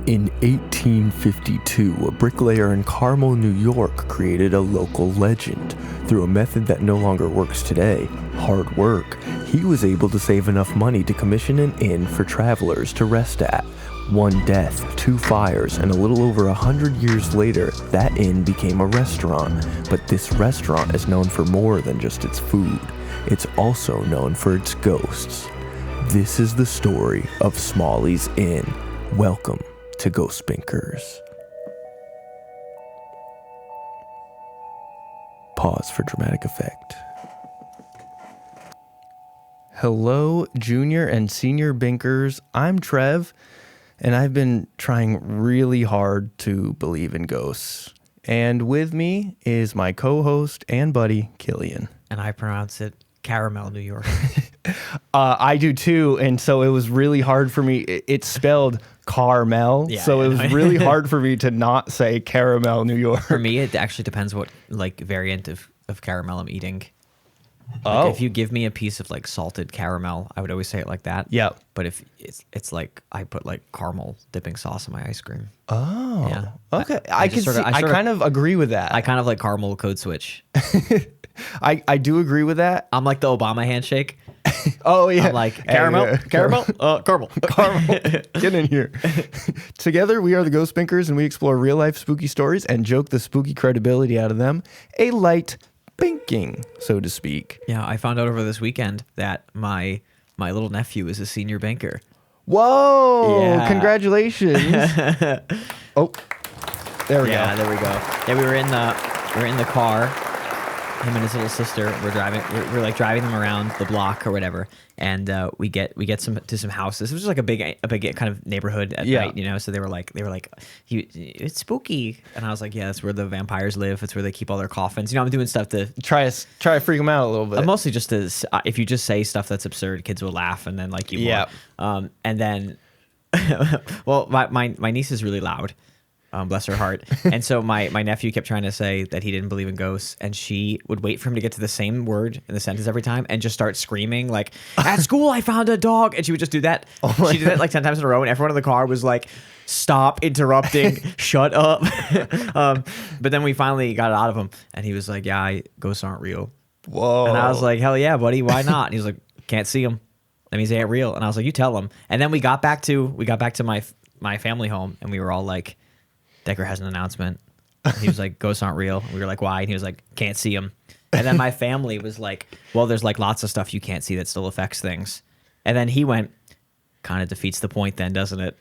In 1852, a bricklayer in Carmel, New York created a local legend. Through a method that no longer works today, hard work, he was able to save enough money to commission an inn for travelers to rest at. One death, two fires, and a little over 100 years later, that inn became a restaurant. But this restaurant is known for more than just its food. It's also known for its ghosts. This is the story of Smalley's Inn. Welcome to Ghost Binkers. Pause for dramatic effect. Hello, junior and senior Binkers. I'm Trev, and I've been trying really hard to believe in ghosts. And with me is my co-host and buddy, Killian. And I pronounce it Caramel, New York. I do too, and so it was really hard for me. It's spelled Carmel, so it was really hard for me to not say Caramel, New York. For me, it actually depends what variant of caramel I'm eating. Oh. If you give me a piece of salted caramel, I would always say it like that. Yeah. But if it's like I put caramel dipping sauce in my ice cream. Oh. Yeah. Okay. I kind of agree with that. I kind of like caramel code switch. I do agree with that. I'm like the Obama handshake. Oh yeah. I'm like caramel. Caramel. Get in here. Together we are the Ghost Binkers, and we explore real life spooky stories and joke the spooky credibility out of them. A light binking, so to speak. Yeah, I found out over this weekend that my little nephew is a senior banker. Whoa! Yeah. Congratulations. Oh, there we go. Yeah, there we go. Yeah, we were in the car. Him and his little sister were driving. We're driving them around the block or whatever, and we get to some houses. It was just like a big kind of neighborhood at night, So they were like, it's spooky, and I was like, yeah, that's where the vampires live. It's where they keep all their coffins. I'm doing stuff to try to freak them out a little bit. Mostly just if you just say stuff that's absurd, kids will laugh, and then you. Yeah. More. And then, well, my niece is really loud. Bless her heart. And so my nephew kept trying to say that he didn't believe in ghosts, and she would wait for him to get to the same word in the sentence every time and just start screaming at school I found a dog, and she would just do that. She did that 10 times in a row, and everyone in the car was like, stop interrupting, shut up. But then we finally got it out of him, and he was like, yeah, ghosts aren't real. Whoa. And I was like, hell yeah, buddy, why not? And he was like, can't see them. That means they ain't real. And I was like, you tell them. And then we got back to my family home, and we were all like, Decker has an announcement. And he was like, ghosts aren't real. And we were like, why? And he was like, can't see them. And then my family was like, well, there's lots of stuff you can't see that still affects things. And then he went, kind of defeats the point then, doesn't it?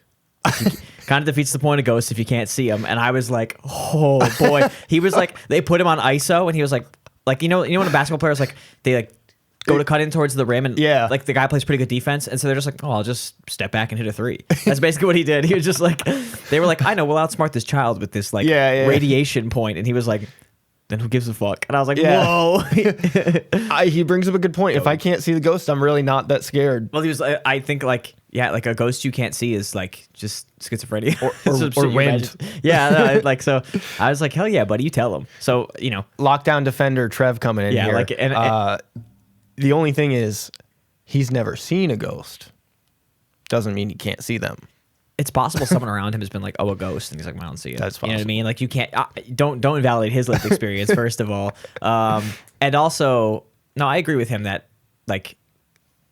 Kind of defeats the point of ghosts if you can't see them. And I was like, oh boy. He was like, they put him on ISO, and he was like when a basketball player is they go to cut in towards the rim, and the guy plays pretty good defense, and so they're just like, oh, I'll just step back and hit a three. That's basically what he did. He was just like, they were like, I know, we'll outsmart this child with this radiation point, and he was like, then who gives a fuck? And I was like, whoa. He brings up a good point. If I can't see the ghost, I'm really not that scared. Well, he was, I think a ghost you can't see is just schizophrenia or wind. Yeah, so I was like, hell yeah, buddy, you tell him. So Lockdown defender Trev coming in here. The only thing is, he's never seen a ghost. Doesn't mean he can't see them. It's possible someone around him has been like, oh, a ghost, and he's like, I don't see it. That's possible. You know what I mean? You can't, don't invalidate his lived experience, first of all. And also, no, I agree with him that,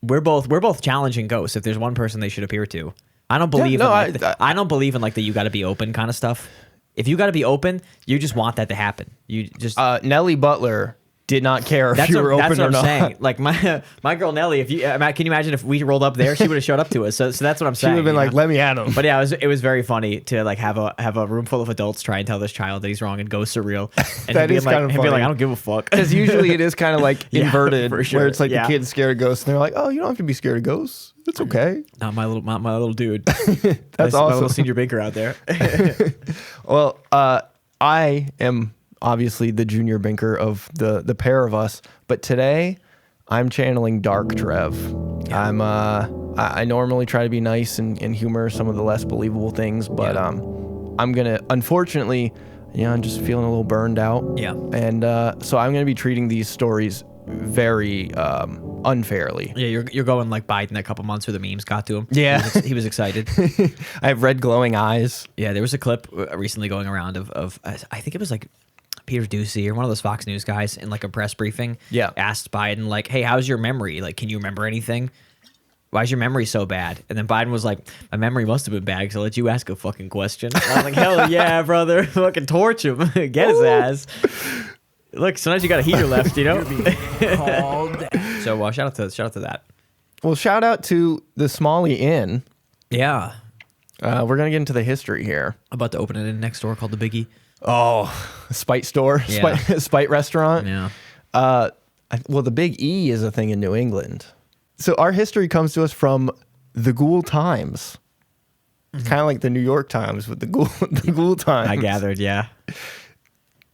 we're both challenging ghosts. If there's one person they should appear to. I don't believe I don't believe in the you got to be open kind of stuff. If you got to be open, you just want that to happen. You just Nellie Butler did not care if you were open or not. That's what I'm saying. My girl Nellie, can you imagine if we rolled up there, she would have showed up to us. So that's what I'm saying. She would have been like, let me at him. But yeah, it was very funny to have a room full of adults try and tell this child that he's wrong and ghosts are real. And that is kind of funny. Be like, I don't give a fuck. Because usually it is kind of inverted, for sure. where it's the kid's scared of ghosts, and they're like, oh, you don't have to be scared of ghosts. It's okay. Not my little dude. That's awesome. My little senior banker out there. Well, I am obviously the junior banker of the pair of us, but today I'm channeling dark Trev. Yeah. I normally try to be nice and humor some of the less believable things, but I'm gonna, unfortunately, I'm just feeling a little burned out. Yeah. And so I'm gonna be treating these stories very unfairly. Yeah, you're going like Biden a couple months where the memes got to him. Yeah. He was excited. I have red glowing eyes. Yeah, there was a clip recently going around of I think it was like Peter Ducey or one of those Fox News guys in like a press briefing. Yeah. Asked Biden like, "Hey, how's your memory? Like, can you remember anything? Why's your memory so bad?" And then Biden was like, "My memory must have been bad because I let you ask a fucking question." And I was like, "Hell yeah, brother! Fucking torch him, get his ass." Look, sometimes you got a heater left, you know. So shout out to that. Well, shout out to the Smalley Inn. Yeah, We're gonna get into the history here. I'm about to open it in next door called the Biggie. Oh, Spite store, Yeah. Spite restaurant. Yeah. Well, the Big E is a thing in New England. So our history comes to us from the Ghoul Times. It's kind of like the New York Times with the Ghoul Times. I gathered, yeah.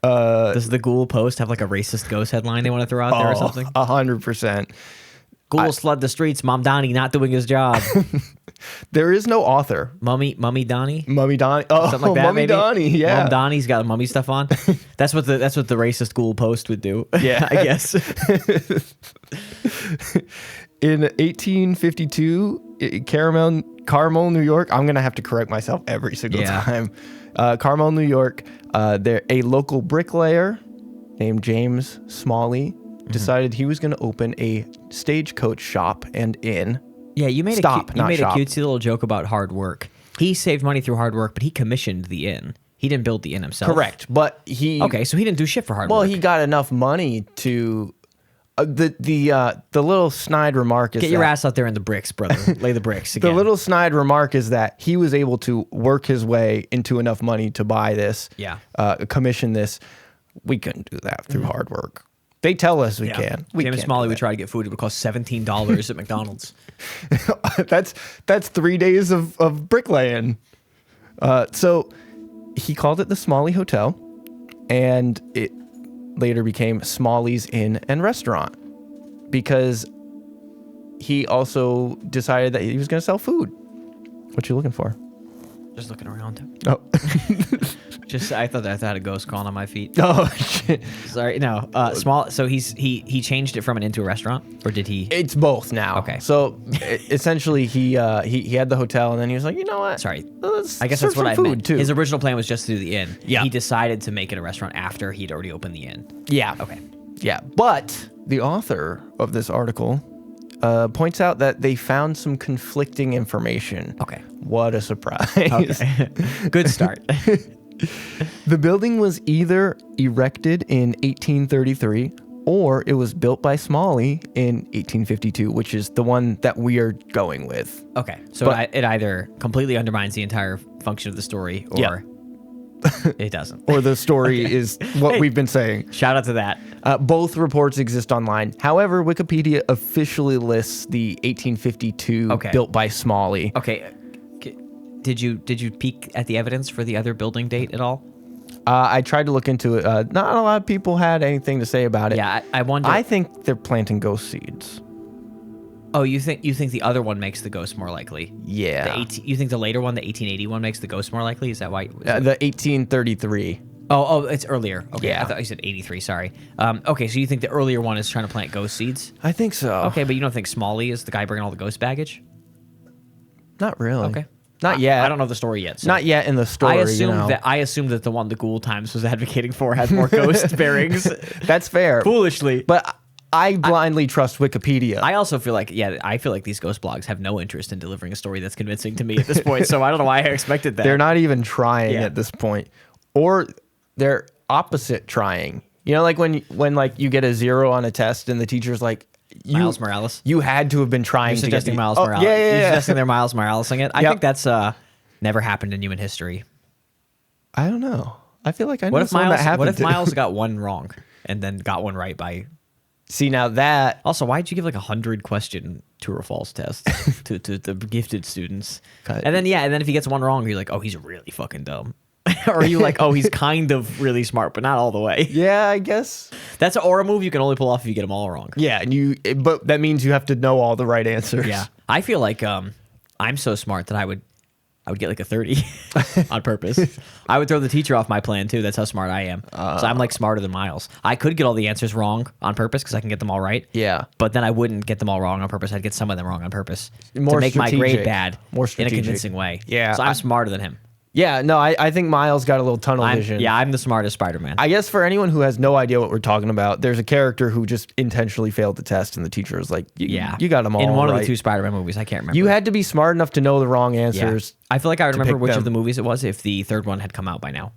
Does the Ghoul Post have like a racist ghost headline they want to throw out there or something? 100%. Ghouls flood the streets. Mom Donnie not doing his job. There is no author. Mummy Donnie. Mummy Donnie. Oh, Something like that, Mummy maybe? Donnie. Yeah. Mom Donnie's got mummy stuff on. That's what the racist Ghoul Post would do. Yeah. I guess. In 1852, Carmel, New York. I'm gonna have to correct myself every single time. Carmel, New York. A local bricklayer named James Smalley decided he was going to open a stagecoach shop and inn. Yeah, you made a shop. cutesy little joke about hard work. He saved money through hard work, but he commissioned the inn. He didn't build the inn himself. Correct, but he so he didn't do shit for hard work. Well, he got enough money to the little snide remark is get your ass out there in the bricks, brother. Lay the bricks again. The little snide remark is that he was able to work his way into enough money to buy this, commission this. We couldn't do that through hard work. They tell us we can. James Smalley would try to get food. It would cost $17 at McDonald's. that's 3 days of bricklaying. So he called it the Smalley Hotel, and it later became Smalley's Inn and Restaurant because he also decided that he was going to sell food. What you looking for? Just looking around. Oh. I thought I had a ghost crawling on my feet. Oh shit! Sorry, no. So he changed it from an inn to a restaurant, or did he? It's both now. Okay. So essentially, he had the hotel, and then he was like, you know what? Sorry. Let's I guess serve that's what I some food meant. too. His original plan was just to do the inn. Yeah. He decided to make it a restaurant after he'd already opened the inn. Yeah. Okay. Yeah, but the author of this article points out that they found some conflicting information. Okay. What a surprise! Okay. Good start. The building was either erected in 1833 or it was built by Smalley in 1852, which is the one that we are going with. Okay. So it either completely undermines the entire function of the story or it doesn't. Or the story is what we've been saying. Shout out to that. Both reports exist online. However, Wikipedia officially lists the 1852 built by Smalley. Okay. Did you peek at the evidence for the other building date at all? I tried to look into it. Not a lot of people had anything to say about it. Yeah, I wonder. I think they're planting ghost seeds. Oh, you think the other one makes the ghost more likely? Yeah. You think the later one, the 1881, makes the ghost more likely? Is that why? The 1833. Oh, it's earlier. Okay, Yeah. I thought you said 83. Sorry. Okay, so you think the earlier one is trying to plant ghost seeds? I think so. Okay, but you don't think Smalley is the guy bringing all the ghost baggage? Not really. Okay. Not yet. I don't know the story yet. So Not yet in the story. I assumed that the one the Ghoul Times was advocating for had more ghost bearings. That's fair. Foolishly. But I blindly trust Wikipedia. I also feel like, these ghost blogs have no interest in delivering a story that's convincing to me at this point. So I don't know why I expected that. They're not even trying at this point, or they're opposite trying. You know, like when like you get a 0 on a test and the teacher's like, Miles Morales. You had to have been trying You're to get suggesting Miles Morales. Yeah. You're suggesting they're Miles Moralesing it. I Yep. think that's never happened in human history. I don't know. I feel like I know What if someone that happened. What if to. Miles got one wrong and then got one right by? See, now that Also, why'd you give like 100 question true or false test to the gifted students? And then if he gets one wrong, you're like, oh, he's really fucking dumb. Or are you like, oh, he's kind of really smart, but not all the way? Yeah, I guess. That's an aura move you can only pull off if you get them all wrong. Yeah, but that means you have to know all the right answers. Yeah. I feel like I'm so smart that I would get like a 30 on purpose. I would throw the teacher off my plan too. That's how smart I am. So I'm like smarter than Miles. I could get all the answers wrong on purpose because I can get them all right. Yeah. But then I wouldn't get them all wrong on purpose. I'd get some of them wrong on purpose More to make my grade strategic. bad More in a strategic. convincing way. Yeah, So I'm smarter than him. Yeah, no, I think Miles got a little tunnel vision. I'm the smartest Spider-Man. I guess for anyone who has no idea what we're talking about, there's a character who just intentionally failed the test, and the teacher was like, you got them all in one right. of the 2 Spider-Man movies. I can't remember. You had to be smart enough to know the wrong answers. I feel like I would remember pick which them. of the movies it was if the 3rd one had come out by now.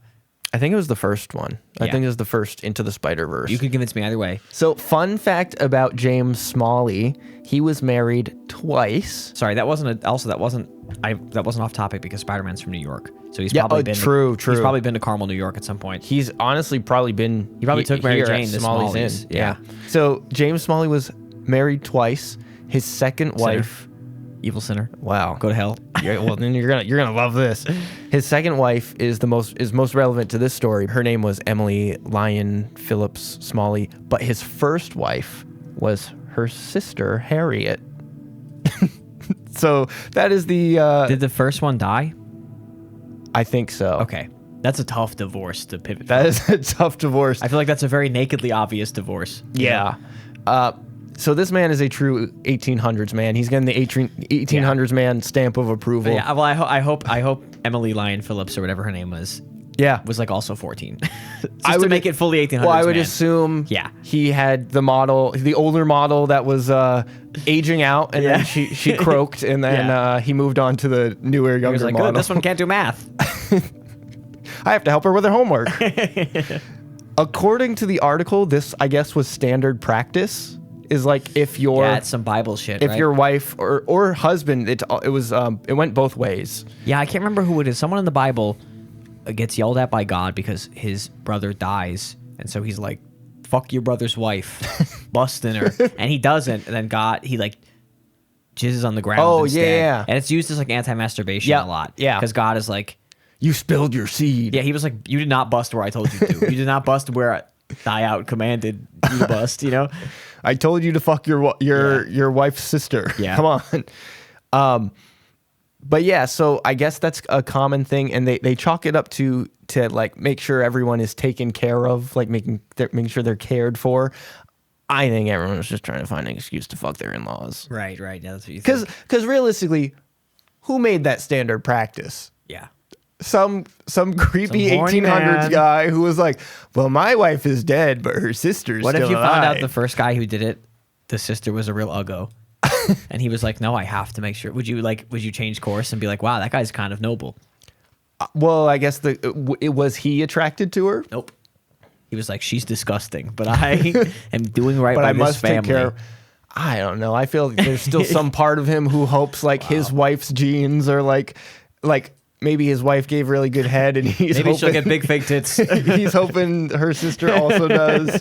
I think it was the first one. I Yeah. think it was the first Into the Spider-Verse. You could convince me either way. So, fun fact about James Smalley, he was married twice. Sorry, that wasn't off topic because Spider-Man's from New York. So he's Yeah, probably been true. He's probably been to Carmel, New York at some point. He's honestly probably been. He probably took Mary here Jane at to Smalley's Smalley's. Inn. Yeah. So James Smalley was married twice. His second Sinner. wife. Evil sinner. Wow. Go to hell. Yeah, well, then you're gonna love this. His second wife is most relevant to this story. Her name was Emily Lyon Phillips Smalley, but his first wife was her sister Harriet. So that is the. Did the first one die? I think so. Okay. That's a tough divorce to pivot That from. is a tough divorce. I feel like that's a very nakedly obvious divorce. Yeah. So this man is a true 1800s man. He's getting the 1800s man stamp of approval. Yeah, well, I hope Emily Lyon Phillips or whatever her name was like also 14. Just to make it fully 1800s. Well, I would man. assume Yeah. he had the older model that was aging out, and then she croaked, and then he moved on to the newer, He younger was like, model. good, this one can't do math. I have to help her with her homework. According to the article, this, I guess, was standard practice. Is like if your Yeah, it's some Bible shit, if right? your wife or husband, it went both ways. Yeah, I can't remember who it is. Someone in the Bible gets yelled at by God because his brother dies, and so he's like, "Fuck your brother's wife," busting her, and he doesn't. And then God, he like jizzes on the ground. Oh, instead. yeah. And it's used as like anti-masturbation Yeah, a lot. yeah. Because God is like, You spilled your seed. yeah, he was like, you did not bust where I told you to. You did not bust where thy out commanded you to bust. You know. I told you to fuck your wife's sister. Yeah. Come on. But yeah, so I guess that's a common thing, and they chalk it up to like make sure everyone is taken care of, like making sure they're cared for. I think everyone was just trying to find an excuse to fuck their in-laws. Right. Yeah, that's what you think. Because realistically, who made that standard practice? Yeah. Some creepy Some horny 1800s man. guy who was like, well, my wife is dead, but her sister's What still if you found out alive." the first guy who did it, the sister was a real uggo, and he was like, "No, I have to make sure." Would you change course and be like, "Wow, that guy's kind of noble"? Well, I guess was he attracted to her? Nope. He was like, "She's disgusting, but I am doing right But by I this must family." take care. I don't know. I feel like there's still some part of him who hopes like his wife's genes are like maybe his wife gave really good head and he's Maybe hoping she'll get big fake tits. he's hoping her sister also does.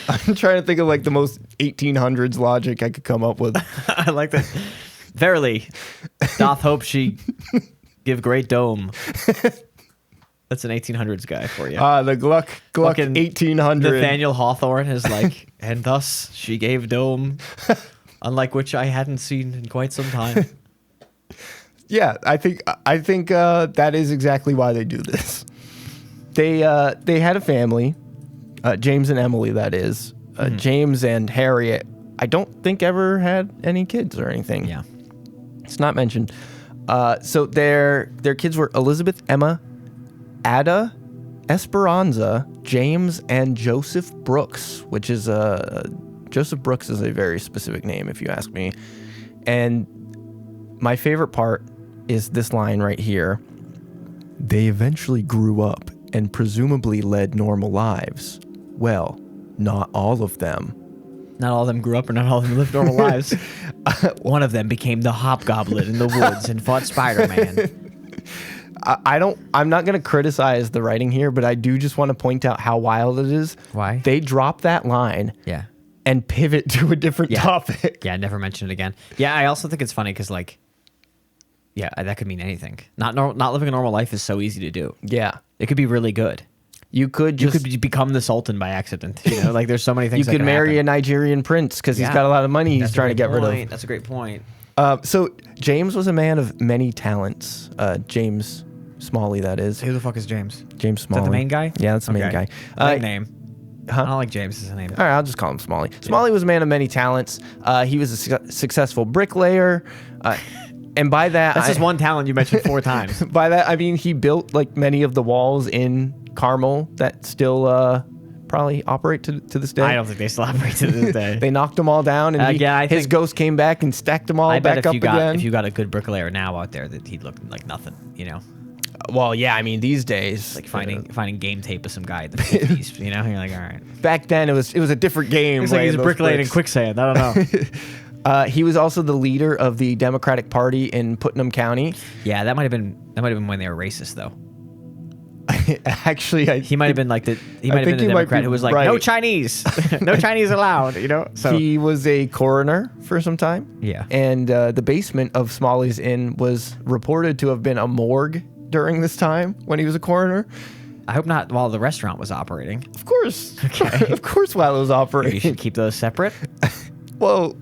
I'm trying to think of like the most 1800s logic I could come up with. I like that. Verily, doth hope she give great dome. That's an 1800s guy for you. The Gluck Fucking 1800. Nathaniel Hawthorne is like, and thus she gave dome, unlike which I hadn't seen in quite some time. Yeah, I think that is exactly why they do this. They had a family, James and Emily. That is, James and Harriet. I don't think ever had any kids or anything. Yeah. It's not mentioned. So their kids were Elizabeth, Emma, Ada, Esperanza, James, and Joseph Brooks, which is Joseph Brooks is a very specific name, if you ask me. And my favorite part is this line right here. They eventually grew up and presumably led normal lives. Well, not all of them. Not all of them grew up, or not all of them lived normal lives. One of them became the hobgoblin in the woods and fought Spider-Man. I'm not going to criticize the writing here, but I do just want to point out how wild it is. Why? They drop that line Yeah. and pivot to a different topic. Yeah, never mention it again. Yeah, I also think it's funny because, like, yeah, that could mean anything. Not living a normal life is so easy to do. Yeah. It could be really good. You could become the Sultan by accident. You know, like there's so many things. You could marry a Nigerian prince because he's got a lot of money he's trying to get rid of. That's a great point. So James was a man of many talents. James Smalley, that is. Who the fuck is James? James Smalley. Is that the main guy? Yeah, that's the main guy. Name. Huh? I don't like James as a name. All right, I'll just call him Smalley. Smalley was a man of many talents. He was a successful bricklayer. And by that... That's just one talent you mentioned 4 times. By that, I mean he built like many of the walls in Carmel that still probably operate to this day. I don't think they still operate to this day. They knocked them all down, and his ghost came back and stacked them all back up again. If you got a good bricklayer now out there, that he'd look like nothing, you know? Well, yeah, I mean these days, like finding game tape of some guy in the 50s, you know? You're like, all right. Back then, it was a different game. It's like he's bricklaying in quicksand. I don't know. He was also the leader of the Democratic Party in Putnam County. Yeah, that might have been when they were racist, though. Actually, he might have been like the Democrat who was like, no Chinese, no Chinese allowed. You know, so he was a coroner for some time. Yeah, and the basement of Smalley's Inn was reported to have been a morgue during this time when he was a coroner. I hope not while the restaurant was operating. Of course, okay, of course, while it was operating. You should keep those separate. Well,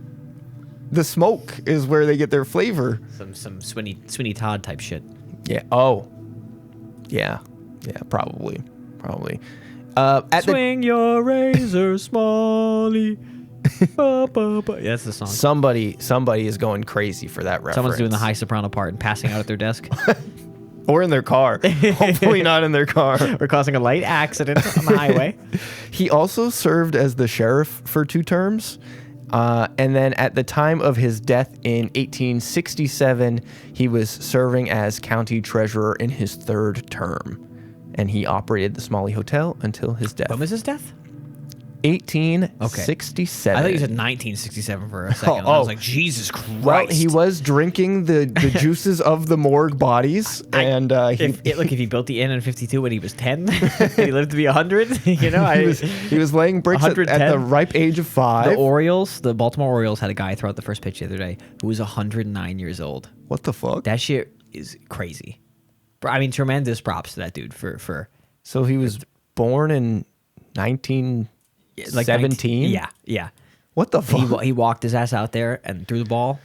the smoke is where they get their flavor. Some Sweeney Todd type shit. Yeah. Oh. Yeah. Yeah. Probably. Swing your razor, Smalley. Yeah, that's the song. Somebody is going crazy for that reference. Someone's doing the high soprano part and passing out at their desk. Or in their car. Hopefully not in their car. Or causing a light accident on the highway. He also served as the sheriff for 2 terms. And then at the time of his death in 1867, he was serving as county treasurer in his 3rd term. And he operated the Smalley Hotel until his death. When was his death? 1867. I thought you said 1967 for a second. I was like, Jesus Christ. Well, he was drinking the juices of the morgue bodies, and if he built the inn in 52 when he was 10, he lived to be 100. You know, he was laying bricks at the ripe age of 5. The Baltimore Orioles had a guy throw out the first pitch the other day who was 109 years old. What the fuck? That shit is crazy. I mean, tremendous props to that dude for. So he was born in 1917? Yeah. What the fuck? He walked his ass out there and threw the ball.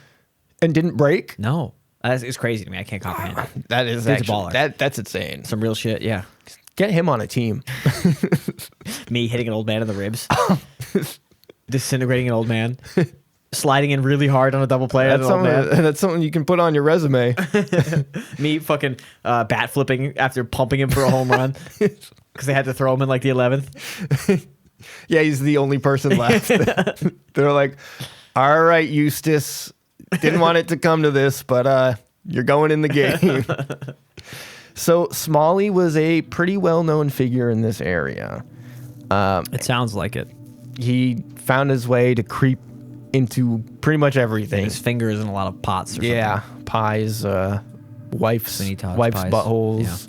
And didn't break? No. It's crazy to me. I can't comprehend it. That is Dude's actually, a baller. that's insane. Some real shit, yeah. Get him on a team. Me hitting an old man in the ribs. Disintegrating an old man. Sliding in really hard on a double play. That's something you can put on your resume. Me fucking bat flipping after pumping him for a home run. Because they had to throw him in like the 11th. Yeah, he's the only person left. They're like, all right, Eustace, didn't want it to come to this, but you're going in the game. So Smalley was a pretty well-known figure in this area. It sounds like it. He found his way to creep into pretty much everything. His fingers in a lot of pots or something. Yeah, pies, wife's buttholes,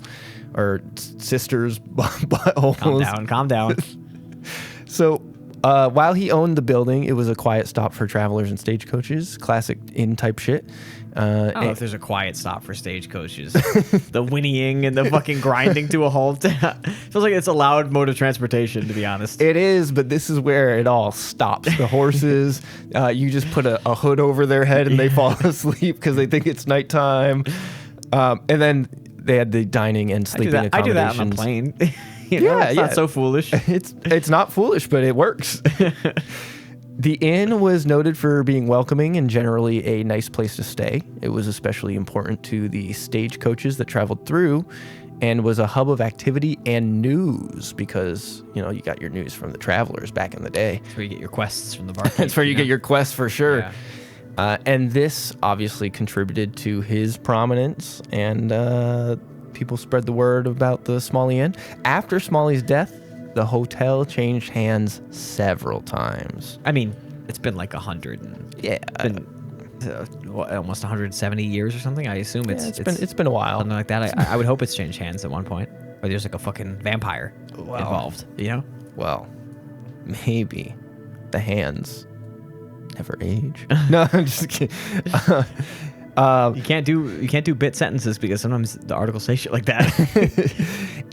or sister's buttholes. Calm down. So while he owned the building, it was a quiet stop for travelers and stagecoaches. Classic inn type shit. I don't know if there's a quiet stop for stagecoaches. The whinnying and the fucking grinding to a halt. Feels like it's a loud mode of transportation, to be honest. It is, but this is where it all stops. The horses, you just put a hood over their head and they fall asleep because they think it's nighttime. And then they had the dining and sleeping accommodations. I do that on a plane. It's not so foolish. It's not foolish, but it works. The inn was noted for being welcoming and generally a nice place to stay. It was especially important to the stagecoaches that traveled through and was a hub of activity and news because, you got your news from the travelers back in the day. That's where you get your quests from the barkeep. That's where you get your quests for sure. Yeah. And this obviously contributed to his prominence and people spread the word about the Smalley Inn. After Smalley's death, the hotel changed hands several times. I mean, it's been like 100. Yeah. Almost 170 years or something. I assume it's been a while. Something like that. I would hope it's changed hands at one point. Or there's like a fucking vampire involved. Well, maybe the hands never age. No, I'm just kidding. You can't do bit sentences because sometimes the articles say shit like that.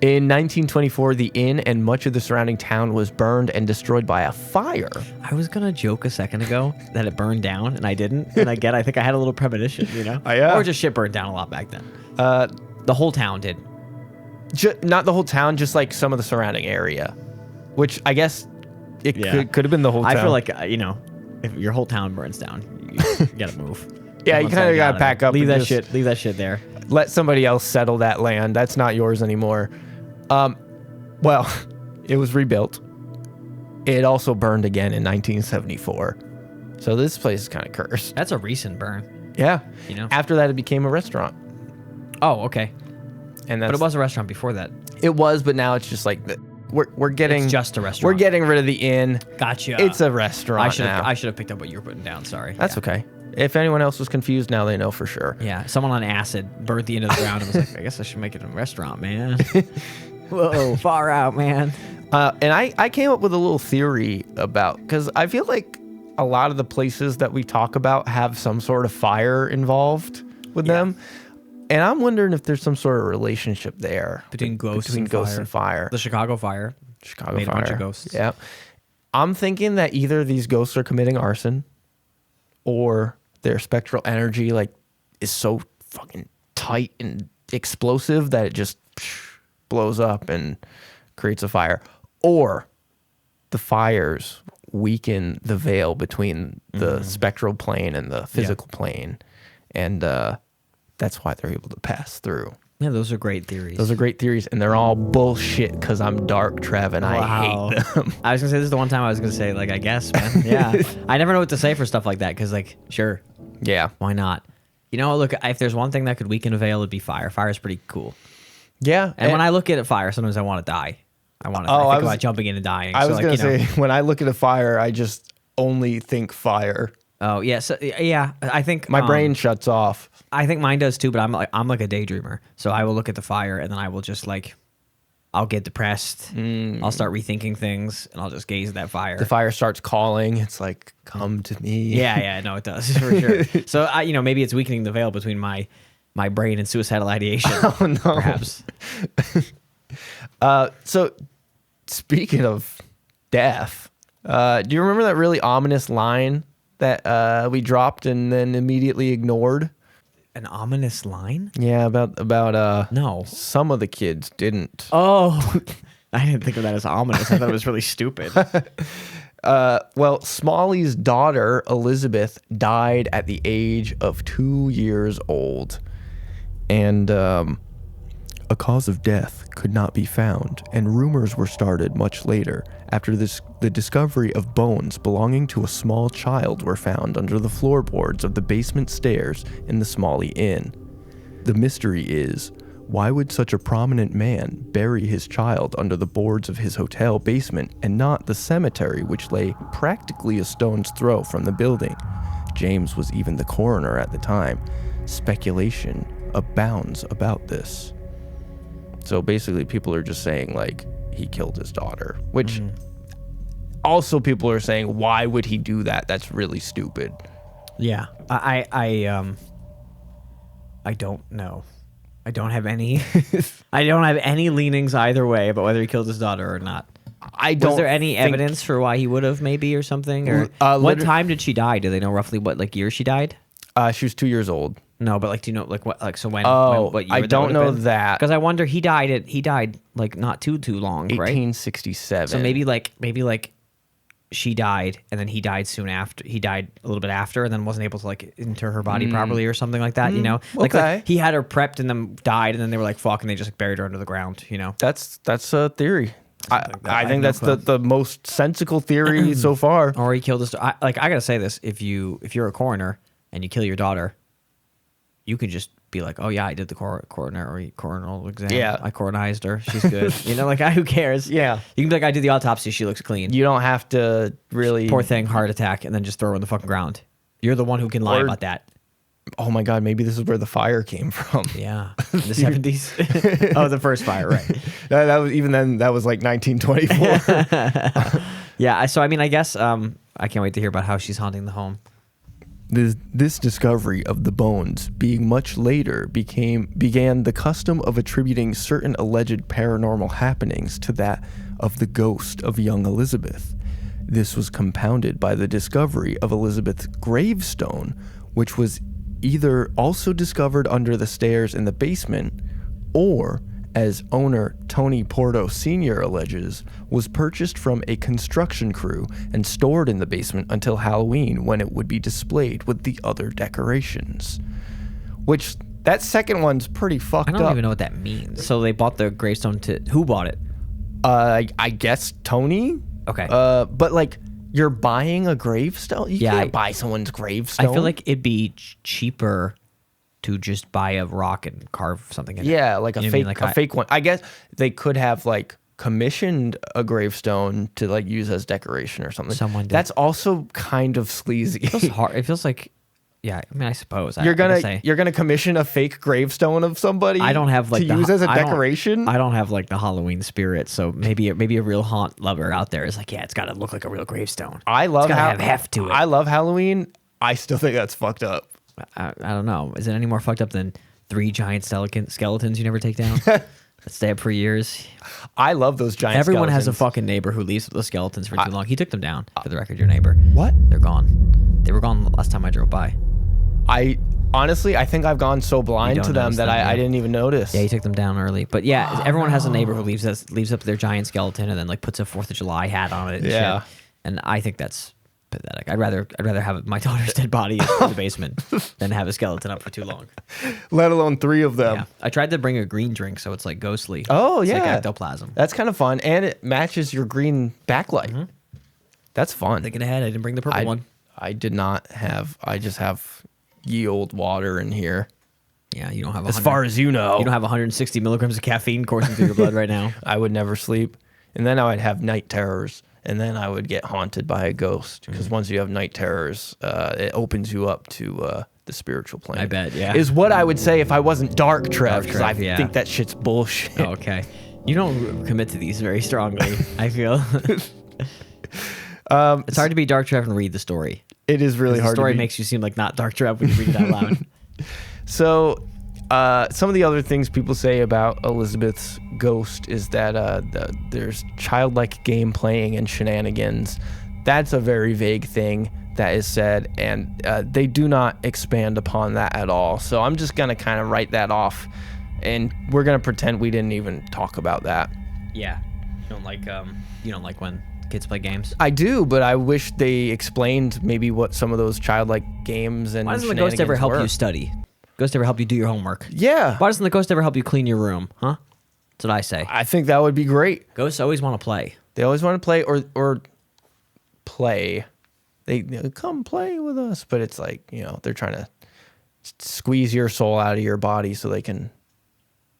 In 1924, the inn and much of the surrounding town was burned and destroyed by a fire. I was gonna joke a second ago that it burned down, and I didn't. And I think I had a little premonition, you know? Yeah. Or just shit burned down a lot back then. The whole town did. Not the whole town, just like some of the surrounding area, which I guess it could have been the whole town. I feel like, if your whole town burns down, you gotta move. Yeah, you kind of gotta pack up. Leave that shit there. Let somebody else settle that land. That's not yours anymore. Well, it was rebuilt. It also burned again in 1974. So this place is kind of cursed. That's a recent burn. Yeah. You know? After that, it became a restaurant. Oh, okay. And but it was a restaurant before that. It was, but now it's just like we're getting. It's just a restaurant. We're getting rid of the inn. Gotcha. It's a restaurant now. I should have picked up what you were putting down. Sorry. That's okay. If anyone else was confused, now they know for sure. Yeah, someone on acid burnt the end of the ground and was like, I guess I should make it a restaurant, man. Whoa, far out, man. And I came up with a little theory about, because I feel like a lot of the places that we talk about have some sort of fire involved with them. And I'm wondering if there's some sort of relationship there. Between ghosts and fire. The Chicago fire. Made a bunch of ghosts. Yeah. I'm thinking that either these ghosts are committing arson, or their spectral energy is so fucking tight and explosive that it just blows up and creates a fire. Or the fires weaken the veil between the spectral plane and the physical plane. And that's why they're able to pass through. Yeah, those are great theories. Those are great theories, and they're all bullshit because I'm dark, Trev, and I hate them. I was going to say, this is the one time I was going to say, I guess, man. Yeah. I never know what to say for stuff like that because, sure. Yeah. Why not? You know, look, if there's one thing that could weaken a veil, it'd be fire. Fire is pretty cool. Yeah. And when I look at fire, sometimes I want to die. I think about jumping in and dying. I was going to say, when I look at a fire, I just only think fire. Oh, yeah. So, yeah, I think my brain shuts off. I think mine does too, but I'm like a daydreamer. So I will look at the fire and then I will just I'll get depressed. I'll start rethinking things and I'll just gaze at that fire. The fire starts calling. It's like, come to me. Yeah, no, it does for sure. So maybe it's weakening the veil between my brain and suicidal ideation. Oh no, perhaps. So speaking of death, do you remember that really ominous line that we dropped and then immediately ignored? An ominous line? Yeah, about no. Some of the kids didn't. Oh, I didn't think of that as ominous. I thought it was really stupid. Well, Smalley's daughter, Elizabeth, died at the age of 2 years old. And a cause of death could not be found, and rumors were started much later. After this, the discovery of bones belonging to a small child were found under the floorboards of the basement stairs in the Smalley Inn. The mystery is, why would such a prominent man bury his child under the boards of his hotel basement and not the cemetery, which lay practically a stone's throw from the building? James was even the coroner at the time. Speculation abounds about this. So basically, people are just saying, he killed his daughter, which also people are saying, why would he do that? That's really stupid. Yeah. I don't know. I don't have any leanings either way about whether he killed his daughter or not. Was there any evidence for why he would have, maybe, or something? Or what time did she die? Do they know roughly what year she died? She was 2 years old. No, but do you know what? So when? Oh, what year I don't know that because I wonder he died not too long, right? 1867. So maybe she died and then he died soon after. He died a little bit after and then wasn't able to inter her body properly or something like that. You know, okay. He had her prepped and then died and then they were fuck and they just buried her under the ground. You know, that's a theory. I think that's the most sensical theory so far. Or he killed his. I gotta say this: if you're a coroner and you kill your daughter, you can just be like, oh yeah, I did the coronal exam. Yeah. I coronized her. She's good. Who cares? Yeah. You can be like, I did the autopsy. She looks clean. You don't have to really... Poor thing, heart attack, and then just throw her on the fucking ground. You're the one who can lie about that. Oh my God, maybe this is where the fire came from. Yeah. In the 70s? Oh, the first fire, right. That was, even then, that was 1924. Yeah, so I guess I can't wait to hear about how she's haunting the home. This discovery of the bones being much later began the custom of attributing certain alleged paranormal happenings to that of the ghost of young Elizabeth. This was compounded by the discovery of Elizabeth's gravestone, which was either also discovered under the stairs in the basement or, as owner Tony Porto Sr. alleges, was purchased from a construction crew and stored in the basement until Halloween, when it would be displayed with the other decorations. Which, that second one's pretty fucked up. I don't even know what that means. So they bought the gravestone to... Who bought it? I guess Tony? Okay. But like, you're buying a gravestone? You Yeah, can't buy someone's gravestone. I feel like it'd be cheaper to just buy a rock and carve something in it. Yeah, like You a know what I fake, mean? Like a fake one. I guess they could have like commissioned a gravestone to like use as decoration or something. Someone did. That's also kind of sleazy. It feels hard. It feels like... Yeah, I mean, I suppose. You're gonna commission a fake gravestone of somebody. I don't have like to use as a decoration. I don't have like the Halloween spirit, so maybe a real haunt lover out there is like, yeah, it's got to look like a real gravestone. I love it's gotta have heft to it. I love Halloween. I still think that's fucked up. I don't know. Is it any more fucked up than 3 giant skeletons you never take down that stay up for years? I love those giant. Everyone skeletons. has a fucking neighbor who leaves the skeletons for too long. He took them down. For the record, your neighbor. What? They're gone. They were gone last time I drove by. I honestly, I think I've gone so blind to them that I didn't even notice. Yeah, he took them down early. But yeah, everyone has a neighbor who leaves up their giant skeleton and then like puts a 4th of July hat on it. And Yeah. shit. And I think that's pathetic. I'd rather have my daughter's dead body in the basement than have a skeleton up for too long. Let alone 3 of them. Yeah. I tried to bring a green drink so it's like ghostly. Oh, It's yeah. like ectoplasm. That's kind of fun, and it matches your green backlight. That's fun. Thinking ahead, I didn't bring the purple one. I did not have. I just have ye old water in here. Yeah, you don't have As far as you know, you don't have 160 milligrams of caffeine coursing through your blood right now. I would never sleep, and then I would have night terrors, and then I would get haunted by a ghost. Because once you have night terrors, it opens you up to the spiritual plane. I bet, yeah. Is what I would say if I wasn't dark Trev, because I yeah. think that shit's bullshit. Oh, okay. You don't commit to these very strongly, I feel. It's hard to be Dark Trev and read the story. It is really hard. The story to be. makes you seem like not Dark Trev when you read it out loud. So, some of the other things people say about Elizabeth's ghost is that there's childlike game playing and shenanigans. That's a very vague thing that is said, and they do not expand upon that at all. So I'm just gonna kind of write that off, and we're gonna pretend we didn't even talk about that. Yeah. You don't like when kids play games? I do, but I wish they explained maybe what some of those childlike games and Why doesn't the ghost ever help you study? Ghost ever help you do your homework? Yeah. Why doesn't the ghost ever help you clean your room? Huh? That's what I say. I think that would be great. Ghosts always want to play. They always want to play or play. They come play with us, but it's like, they're trying to squeeze your soul out of your body so they can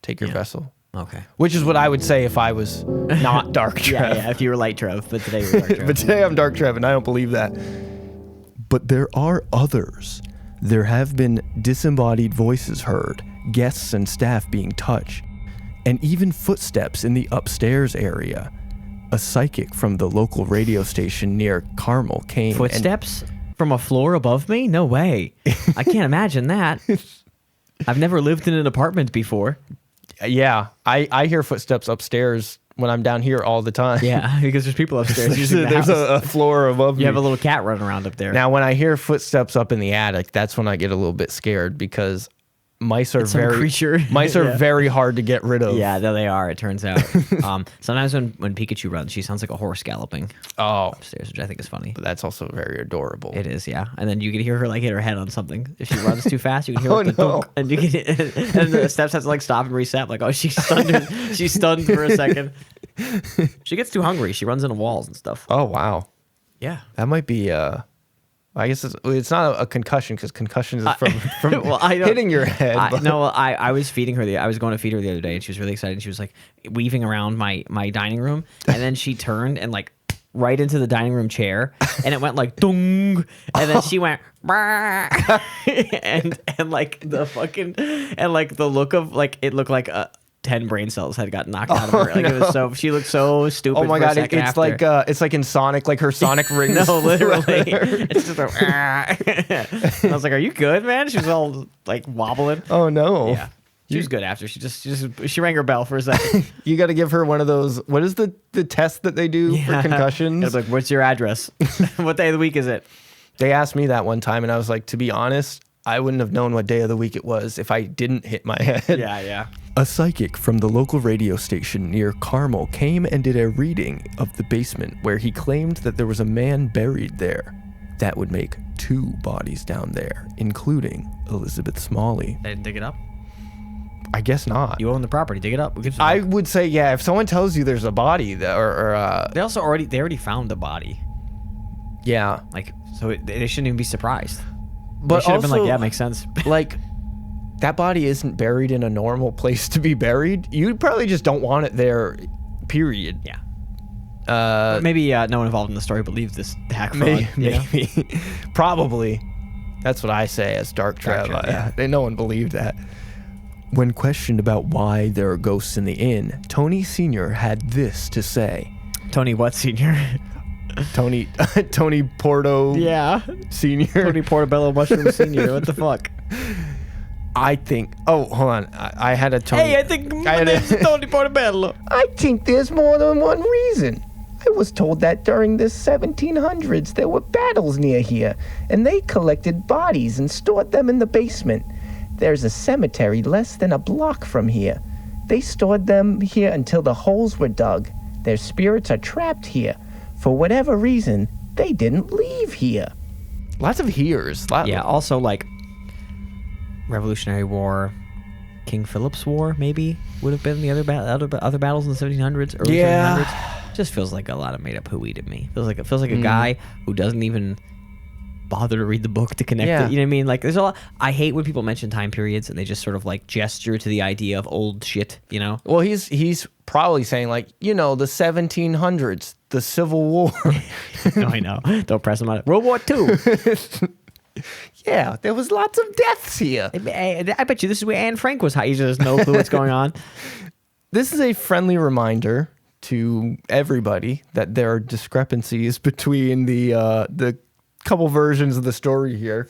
take your vessel. Okay. Which is what I would say if I was not Dark Trev. Yeah, if you were Light Trev, but today you're Dark Trev. But today I'm Dark Trev, and I don't believe that. But there are others. There have been disembodied voices heard, guests and staff being touched, and even footsteps in the upstairs area. A psychic from the local radio station near Carmel came. Footsteps from a floor above me? No way. I can't imagine that. I've never lived in an apartment before. Yeah, I hear footsteps upstairs when I'm down here all the time. Yeah, because there's people upstairs using the There's house. a floor above me. You have a little cat running around up there. Now, when I hear footsteps up in the attic, that's when I get a little bit scared because mice are very hard to get rid of. Yeah, there they are, it turns out. Sometimes when Pikachu runs, she sounds like a horse galloping upstairs, which I think is funny. But that's also very adorable. It is, yeah. And then you can hear her like hit her head on something. If she runs too fast, you can hear the dunk, and you can and the steps have to like stop and reset. Like, oh, she's stunned. She's stunned for a second. She gets too hungry. She runs into walls and stuff. Oh wow. Yeah. That might be I guess it's not a concussion because concussion is from well, hitting your head. I was feeding her. I was going to feed her the other day, and she was really excited. She was like weaving around my dining room, and then she turned and like right into the dining room chair, and it went like dung, and then she went and like the fucking and like the look of like it looked like 10 brain cells had got knocked out of her. Like, it was so, she looked so stupid. Oh my for a god, second it's after. it's like in Sonic, like her Sonic rings. No, literally. It's just I was like, "Are you good, man?" She was all like wobbling. Oh no. Yeah, she was good after. She rang her bell for a second. You got to give her one of those. What is the test that they do for concussions? It's like, "What's your address? What day of the week is it?" They asked me that one time, and I was like, to be honest, I wouldn't have known what day of the week it was if I didn't hit my head. Yeah. A psychic from the local radio station near Carmel came and did a reading of the basement where he claimed that there was a man buried there. That would make 2 bodies down there, including Elizabeth Smalley. They didn't dig it up. I guess not. You own the property. Dig it up. I would say, yeah, if someone tells you there's a body that, they already found the body. Yeah. Like, so they shouldn't even be surprised. But they should have been like, also, yeah, makes sense. Like, that body isn't buried in a normal place to be buried. You probably just don't want it there, period. Yeah. Maybe no one involved in the story believed this hack fraud. Maybe. Probably. That's what I say as Dark Trev. No one believed that. When questioned about why there are ghosts in the inn, Tony Sr. had this to say. Tony what, Senior? Tony Porto Senior. Tony Portobello Mushroom Senior. What the fuck? I think. Oh, hold on. I had a Tony. Hey, I think my name's Tony Portobello. I think there's more than one reason. I was told that during the 1700s there were battles near here, and they collected bodies and stored them in the basement. There's a cemetery less than a block from here. They stored them here until the holes were dug. Their spirits are trapped here. For whatever reason, they didn't leave here. Lots of here's. Yeah, also like Revolutionary War, King Philip's War, maybe would have been the other battles in the 1700s, early 1700s. Just feels like a lot of made up hooey to me. Feels like a guy who doesn't even bother to read the book to connect it. You know what I mean? Like, there's a lot. I hate when people mention time periods and they just sort of like gesture to the idea of old shit. You know? Well, he's probably saying like, the 1700s, the Civil War. No, I know. Don't press him on it. World War II. Yeah, there was lots of deaths here. I bet you this is where Anne Frank was high. You just no clue what's going on. This is a friendly reminder to everybody that there are discrepancies between the couple versions of the story here.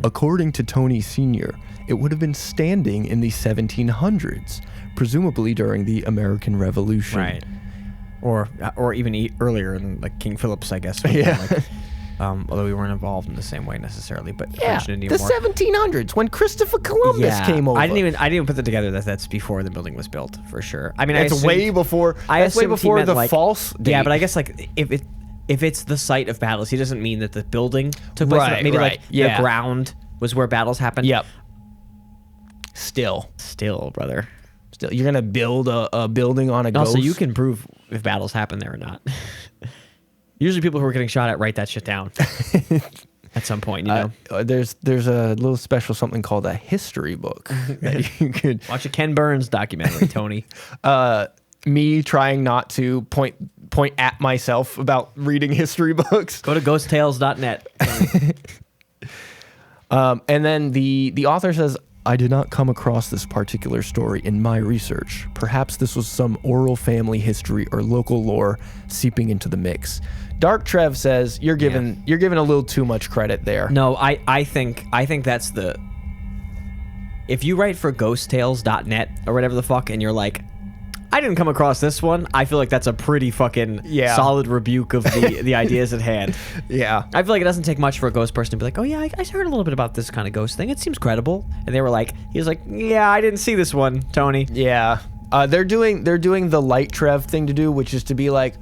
According to Tony Sr., it would have been standing in the 1700s, presumably during the American Revolution. Right. Or even earlier in like King Philip's, I guess. Although we weren't involved in the same way necessarily, but the 1700s when Christopher Columbus came over. I didn't even put that together. That's before the building was built for sure. I mean, it's way before. That's way before the false date. Yeah, but I guess like if it's the site of battles, he doesn't mean that the building took place. Right, maybe right. the ground was where battles happened. Yep. Still, brother. Still, you're gonna build a building on a ghost. Also, you can prove if battles happen there or not. Usually, people who are getting shot at write that shit down at some point. There's a little special something called a history book that you could watch a Ken Burns documentary. Tony, me trying not to point at myself about reading history books. Go to ghosttales.net. And then the author says, I did not come across this particular story in my research. Perhaps this was some oral family history or local lore seeping into the mix. Dark Trev says you're giving a little too much credit there. No, I think that's the. If you write for ghosttales.net or whatever the fuck, and you're like, I didn't come across this one, I feel like that's a pretty fucking solid rebuke of the ideas at hand. Yeah. I feel like it doesn't take much for a ghost person to be like, oh yeah, I heard a little bit about this kind of ghost thing. It seems credible. And they were like, he was like, yeah, I didn't see this one, Tony. Yeah. They're doing the light Trev thing to do, which is to be like,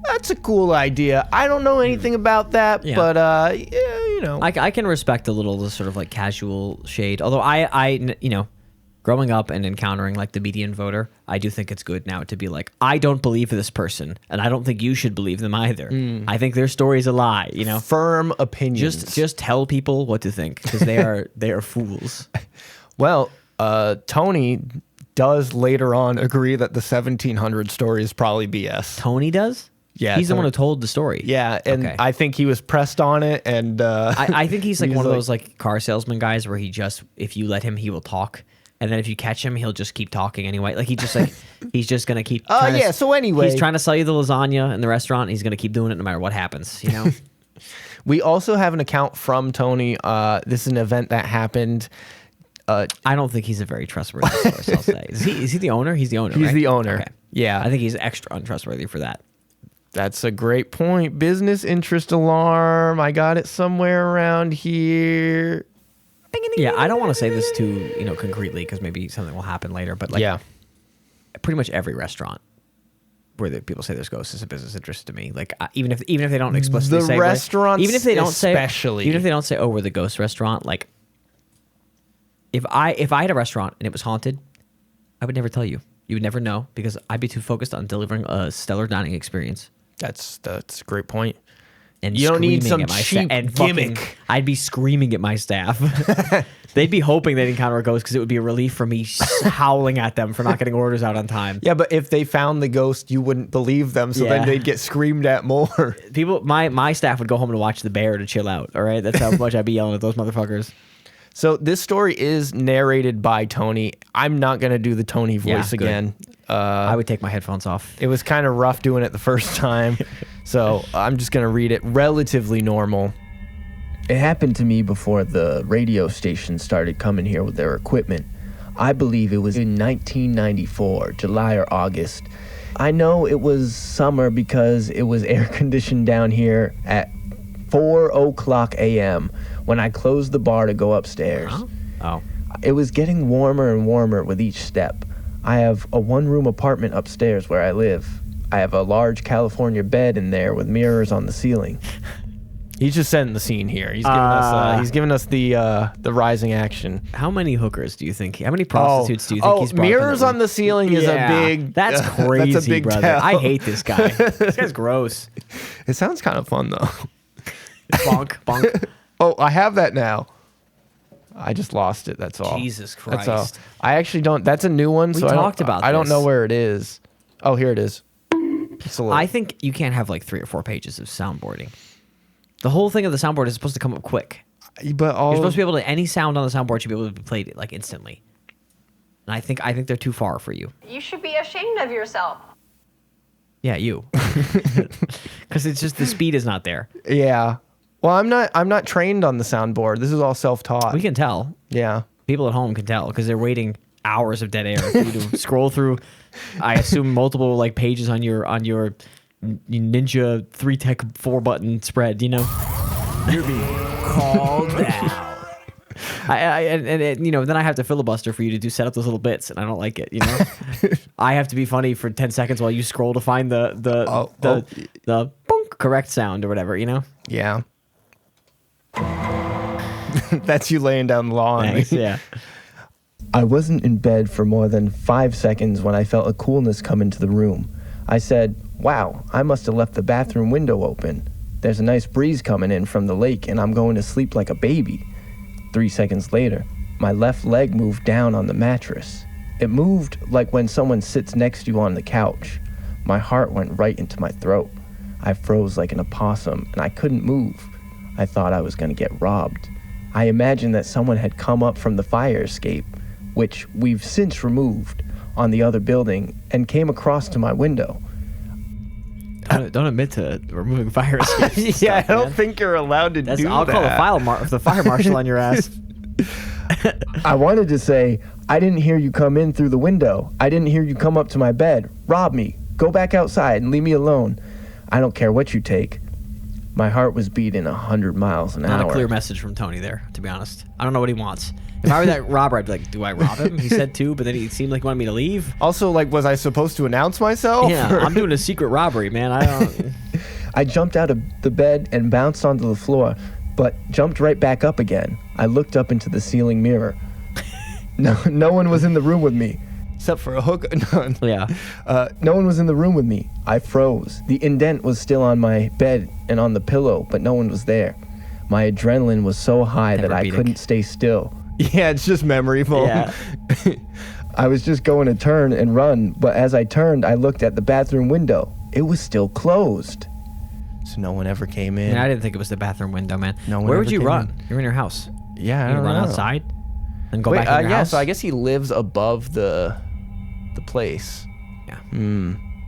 that's a cool idea. I don't know anything about that, but I can respect a little the sort of like casual shade. Although I growing up and encountering like the median voter, I do think it's good now to be like, I don't believe this person, and I don't think you should believe them either. I think their story's a lie. Firm opinions. Just tell people what to think because they are fools. Well, Tony does later on agree that the 1700 story is probably BS. Tony does? Yeah, he's the one who told the story. Yeah, and I think he was pressed on it, and I think he's like one of those like car salesman guys where he just, if you let him, he will talk. and then if you catch him, he'll just keep talking anyway. Like he's just gonna keep. So anyway, he's trying to sell you the lasagna in the restaurant. He's gonna keep doing it no matter what happens. You know. We also have an account from Tony. This is an event that happened. I don't think he's a very trustworthy source. I'll say. Is he the owner? He's the owner. He's right? the owner. Okay. Yeah, I think he's extra untrustworthy for that. That's a great point. Business interest alarm. I got it somewhere around here. Yeah, I don't want to say this too, concretely because maybe something will happen later. But pretty much every restaurant where people say there's ghosts is a business interest to me. Like even if they don't explicitly say restaurants, even if they don't especially. say, even if they don't say, oh, we're the ghost restaurant. Like if I had a restaurant and it was haunted, I would never tell you. You would never know because I'd be too focused on delivering a stellar dining experience. That's a great point. And you don't need some cheap gimmick. I'd be screaming at my staff. They'd be hoping they'd encounter a ghost because it would be a relief for me howling at them for not getting orders out on time. Yeah, but if they found the ghost, you wouldn't believe them, so then they'd get screamed at more. My staff would go home and watch The Bear to chill out, all right? That's how much I'd be yelling at those motherfuckers. So this story is narrated by Tony. I'm not going to do the Tony voice again. I would take my headphones off. It was kind of rough doing it the first time. So I'm just going to read it relatively normal. It happened to me before the radio station started coming here with their equipment. I believe it was in 1994, July or August. I know it was summer because it was air conditioned down here at 4:00 a.m. when I closed the bar to go upstairs. Huh? Oh. It was getting warmer and warmer with each step. I have a one-room apartment upstairs where I live. I have a large California bed in there with mirrors on the ceiling. He's just setting the scene here. He's giving us the rising action. How many hookers do you think? How many prostitutes do you think he's brought? Mirrors on the ceiling is a big. That's crazy, that's a big brother. tell. I hate this guy. This guy's gross. It sounds kind of fun though. Bonk. Oh, I have that now. I just lost it. That's all. Jesus Christ. That's all. I actually don't. That's a new one. We so talked about I don't this. know where it is. Oh, here it is. I think you can't have like 3 or 4 pages of soundboarding. The whole thing of the soundboard is supposed to come up quick. But You're supposed to be able to, any sound on the soundboard should be able to be played like instantly. And I think they're too far for you. You should be ashamed of yourself. Yeah, you. Because it's just the speed is not there. Yeah. Well, I'm not trained on the soundboard. This is all self-taught. We can tell. Yeah. People at home can tell because they're waiting hours of dead air for you to scroll through. I assume multiple like pages on your Ninja 3-tech 4-button spread. You know, you're being called out. Then I have to filibuster for you to set up those little bits, and I don't like it. You know, I have to be funny for 10 seconds while you scroll to find the bonk correct sound or whatever. You know. Yeah. That's you laying down the law on me. Thanks, yeah. I wasn't in bed for more than 5 seconds when I felt a coolness come into the room. I said, wow, I must have left the bathroom window open. There's a nice breeze coming in from the lake and I'm going to sleep like a baby. 3 seconds later, my left leg moved down on the mattress. It moved like when someone sits next to you on the couch. My heart went right into my throat. I froze like an opossum and I couldn't move. I thought I was going to get robbed. I imagined that someone had come up from the fire escape, which we've since removed, on the other building and came across to my window. Don't admit to removing fire escapes. Yeah, I don't think you're allowed to do that. I'll call the fire marshal on your ass. I wanted to say, I didn't hear you come in through the window. I didn't hear you come up to my bed. Rob me. Go back outside and leave me alone. I don't care what you take. My heart was beating 100 miles an hour. Not a clear message from Tony there, to be honest. I don't know what he wants. If I were that robber, I'd be like, do I rob him? He said 2, but then he seemed like he wanted me to leave. Also, like, was I supposed to announce myself? Yeah, I'm doing a secret robbery, man. I don't... I jumped out of the bed and bounced onto the floor, but jumped right back up again. I looked up into the ceiling mirror. No one was in the room with me. Except for a hook. Yeah. No one was in the room with me. I froze. The indent was still on my bed and on the pillow, but no one was there. My adrenaline was so high that I couldn't stay still. Yeah, it's just memory foam. Yeah. I was just going to turn and run, but as I turned, I looked at the bathroom window. It was still closed. So no one ever came in. I didn't think it was the bathroom window, man. No one Where ever would you came run? in. You're in your house. Yeah, I You don't run know. outside? and go back in your house. So I guess he lives above the place. Yeah.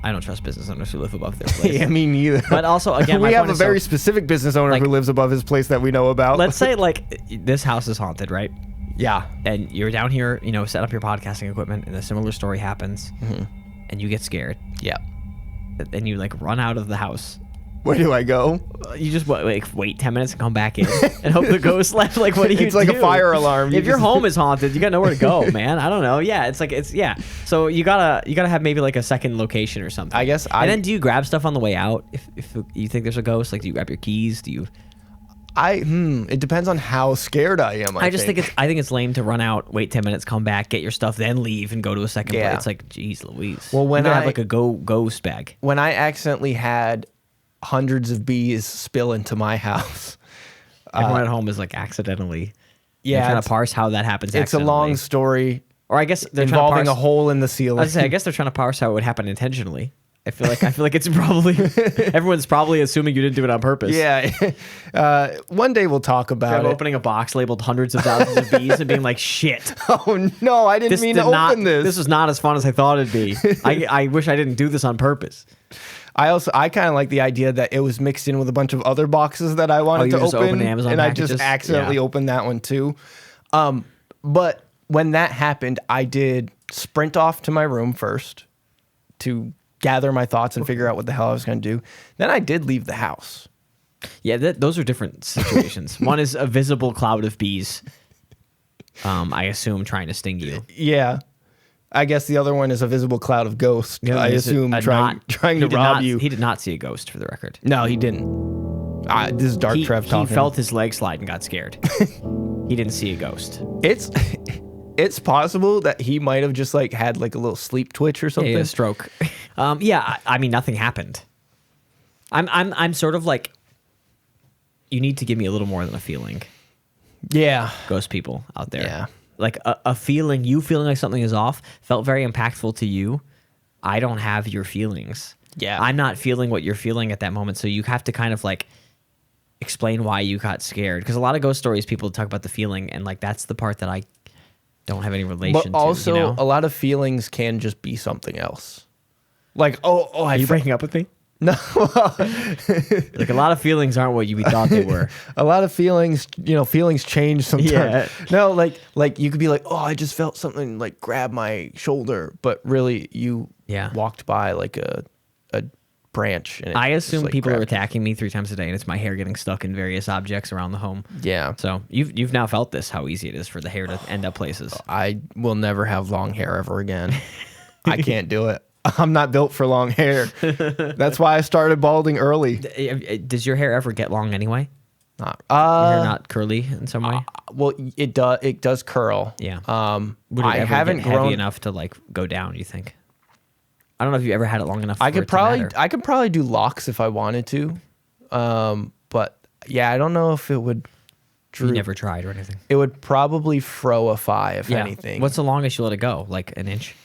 I don't trust business owners who live above their place. Yeah, me neither. But also, again, we my have point a is very specific business owner like, who lives above his place that we know about. Let's say like this house is haunted, right? Yeah. And you're down here, set up your podcasting equipment, and a similar story happens, and you get scared. Yeah. And you like run out of the house. Where do I go? You just wait 10 minutes and come back in and hope the ghost left. Like, what do you do? It's like a fire alarm. If your home is haunted, you got nowhere to go, man. I don't know. Yeah, So you gotta have maybe like a second location or something. I guess. And then do you grab stuff on the way out if you think there's a ghost? Like, do you grab your keys? Do you? It depends on how scared I am. I think it's lame to run out, wait 10 minutes, come back, get your stuff, then leave and go to a second place. It's like, geez Louise. Well, when I I have like a ghost bag. When I accidentally had hundreds of bees spill into my house. Everyone at home is like accidentally. Yeah, trying to parse how that happens. It's a long story. Or I guess they're involving trying to a hole in the ceiling. I guess they're trying to parse how it would happen intentionally. I feel like it's probably everyone's probably assuming you didn't do it on purpose. Yeah. One day we'll talk about it. Opening a box labeled hundreds of thousands of bees and being like, shit. Oh no, I didn't mean to open this. This was not as fun as I thought it'd be. I wish I didn't do this on purpose. I kind of like the idea that it was mixed in with a bunch of other boxes that I wanted to open, Amazon and packages? I just accidentally opened that one too. But when that happened, I did sprint off to my room first to gather my thoughts and figure out what the hell I was going to do. Then I did leave the house. Yeah, those are different situations. One is a visible cloud of bees. I assume trying to sting you. Yeah. I guess the other one is a visible cloud of ghosts. Yeah, I assume trying to rob you. He did not see a ghost, for the record. No, he didn't. This is Dark Trev talking. He felt his leg slide and got scared. He didn't see a ghost. It's possible that he might have just like had like a little sleep twitch or something. Yeah, a stroke. I mean, nothing happened. I'm sort of like, you need to give me a little more than a feeling. Yeah. Ghost people out there. Yeah. Like a feeling, you feeling like something is off, felt very impactful to you. I don't have your feelings. Yeah. I'm not feeling what you're feeling at that moment. So you have to kind of like explain why you got scared. Because a lot of ghost stories, people talk about the feeling, and like that's the part that I don't have any relation to. But also, you know? a lot of feelings can just be something else. Like, are you breaking up with me? No. Like a lot of feelings aren't what you thought they were. A lot of feelings, feelings change sometimes. Yeah. No, like you could be like, oh, I just felt something like grab my shoulder, but really you walked by like a branch. And I assume like people are attacking me 3 times a day, and it's my hair getting stuck in various objects around the home. Yeah. So you've now felt this, how easy it is for the hair to end up places. I will never have long hair ever again. I can't do it. I'm not built for long hair. That's why I started balding early. Does your hair ever get long anyway? Your hair not curly in some way? Well, it does curl. Yeah. Would it haven't get grown heavy enough to like go down, you think? I don't know if you ever had it long enough. I could probably do locks if I wanted to. But yeah, I don't know if it would. You never tried or anything. It would probably fro-ify if anything. What's the longest you let it go? Like an inch?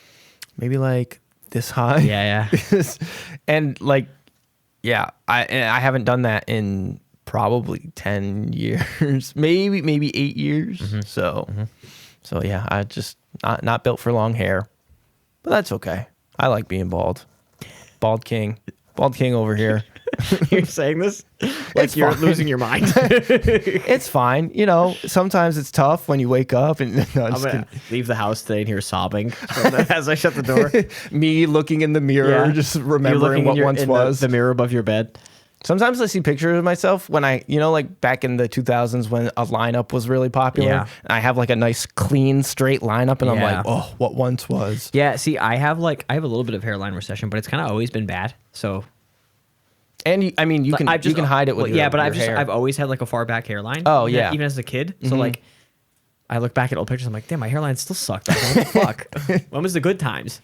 Maybe like this high. Yeah. And like, yeah, I haven't done that in probably 10 years, maybe 8 years. Mm-hmm. So yeah, I just not built for long hair, but that's okay. I like being bald. Bald king over here. You're saying this like you're losing your mind. It's fine. Sometimes it's tough when you wake up and I'm gonna leave the house today and hear sobbing as I shut the door. Me looking in the mirror, just remembering what once was. The mirror above your bed. Sometimes I see pictures of myself when I, like back in the 2000s when a lineup was really popular. Yeah. And I have like a nice, clean, straight lineup, and I'm like, oh, what once was. Yeah. See, I have a little bit of hairline recession, but it's kind of always been bad. So. And you can hide it with your hair. I've always had like a far back hairline. Oh yeah, even as a kid. So like, I look back at old pictures. I'm like, damn, my hairline still sucked. What the fuck? When was the good times?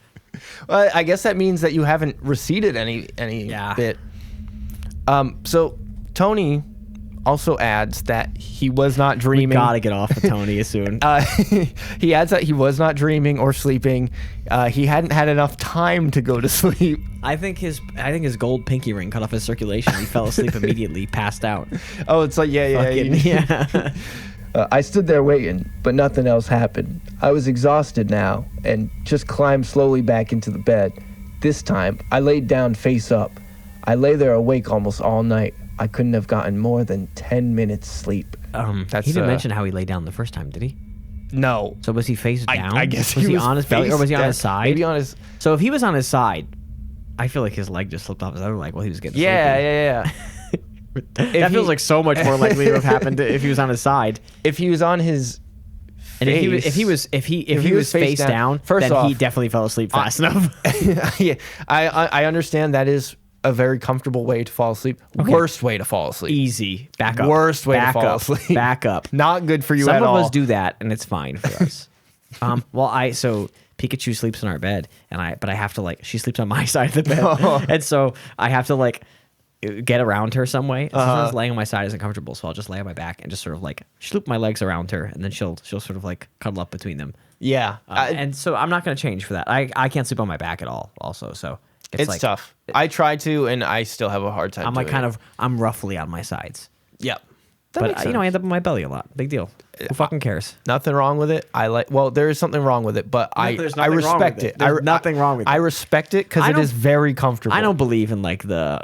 Well, I guess that means that you haven't receded any bit. So Tony also adds that he was not dreaming. We gotta get off of Tony soon. He adds that he was not dreaming or sleeping. He hadn't had enough time to go to sleep. I think his gold pinky ring cut off his circulation. He fell asleep immediately, passed out. Oh, it's like yeah. I stood there waiting, but nothing else happened. I was exhausted now and just climbed slowly back into the bed. This time, I laid down face up. I lay there awake almost all night. I couldn't have gotten more than 10 minutes sleep. He didn't mention how he lay down the first time, did he? No. So was he face down? I guess was he was on his belly or was he on his side? Maybe on his... So if he was on his side, I feel like his leg just slipped off his other leg while he was getting sleepy. Yeah. That feels like so much more likely to have happened if he was on his side. If he was on his face, and if he was face down, first then off, he definitely fell asleep fast enough. Yeah, I understand that is a very comfortable way to fall asleep. Okay. Worst way to fall asleep. Easy. Back up. Worst way Back to fall up. asleep. Back up. Not good for you Some at of all. us do that, and it's fine for us. So Pikachu sleeps in our bed, but I have to she sleeps on my side of the bed, and so I have to get around her some way. Sometimes laying on my side isn't comfortable, so I'll just lay on my back and just sort of sloop my legs around her, and then she'll sort of cuddle up between them. Yeah, and so I'm not going to change for that. I can't sleep on my back at all. Also, so it's tough. I try to, and I still have a hard time. I'm roughly on my sides. Yep. But I end up on my belly a lot. Big deal. Who fucking cares? Nothing wrong with it. There is something wrong with it, but I respect it. There's nothing wrong with it. I respect it because it is very comfortable. I don't believe in the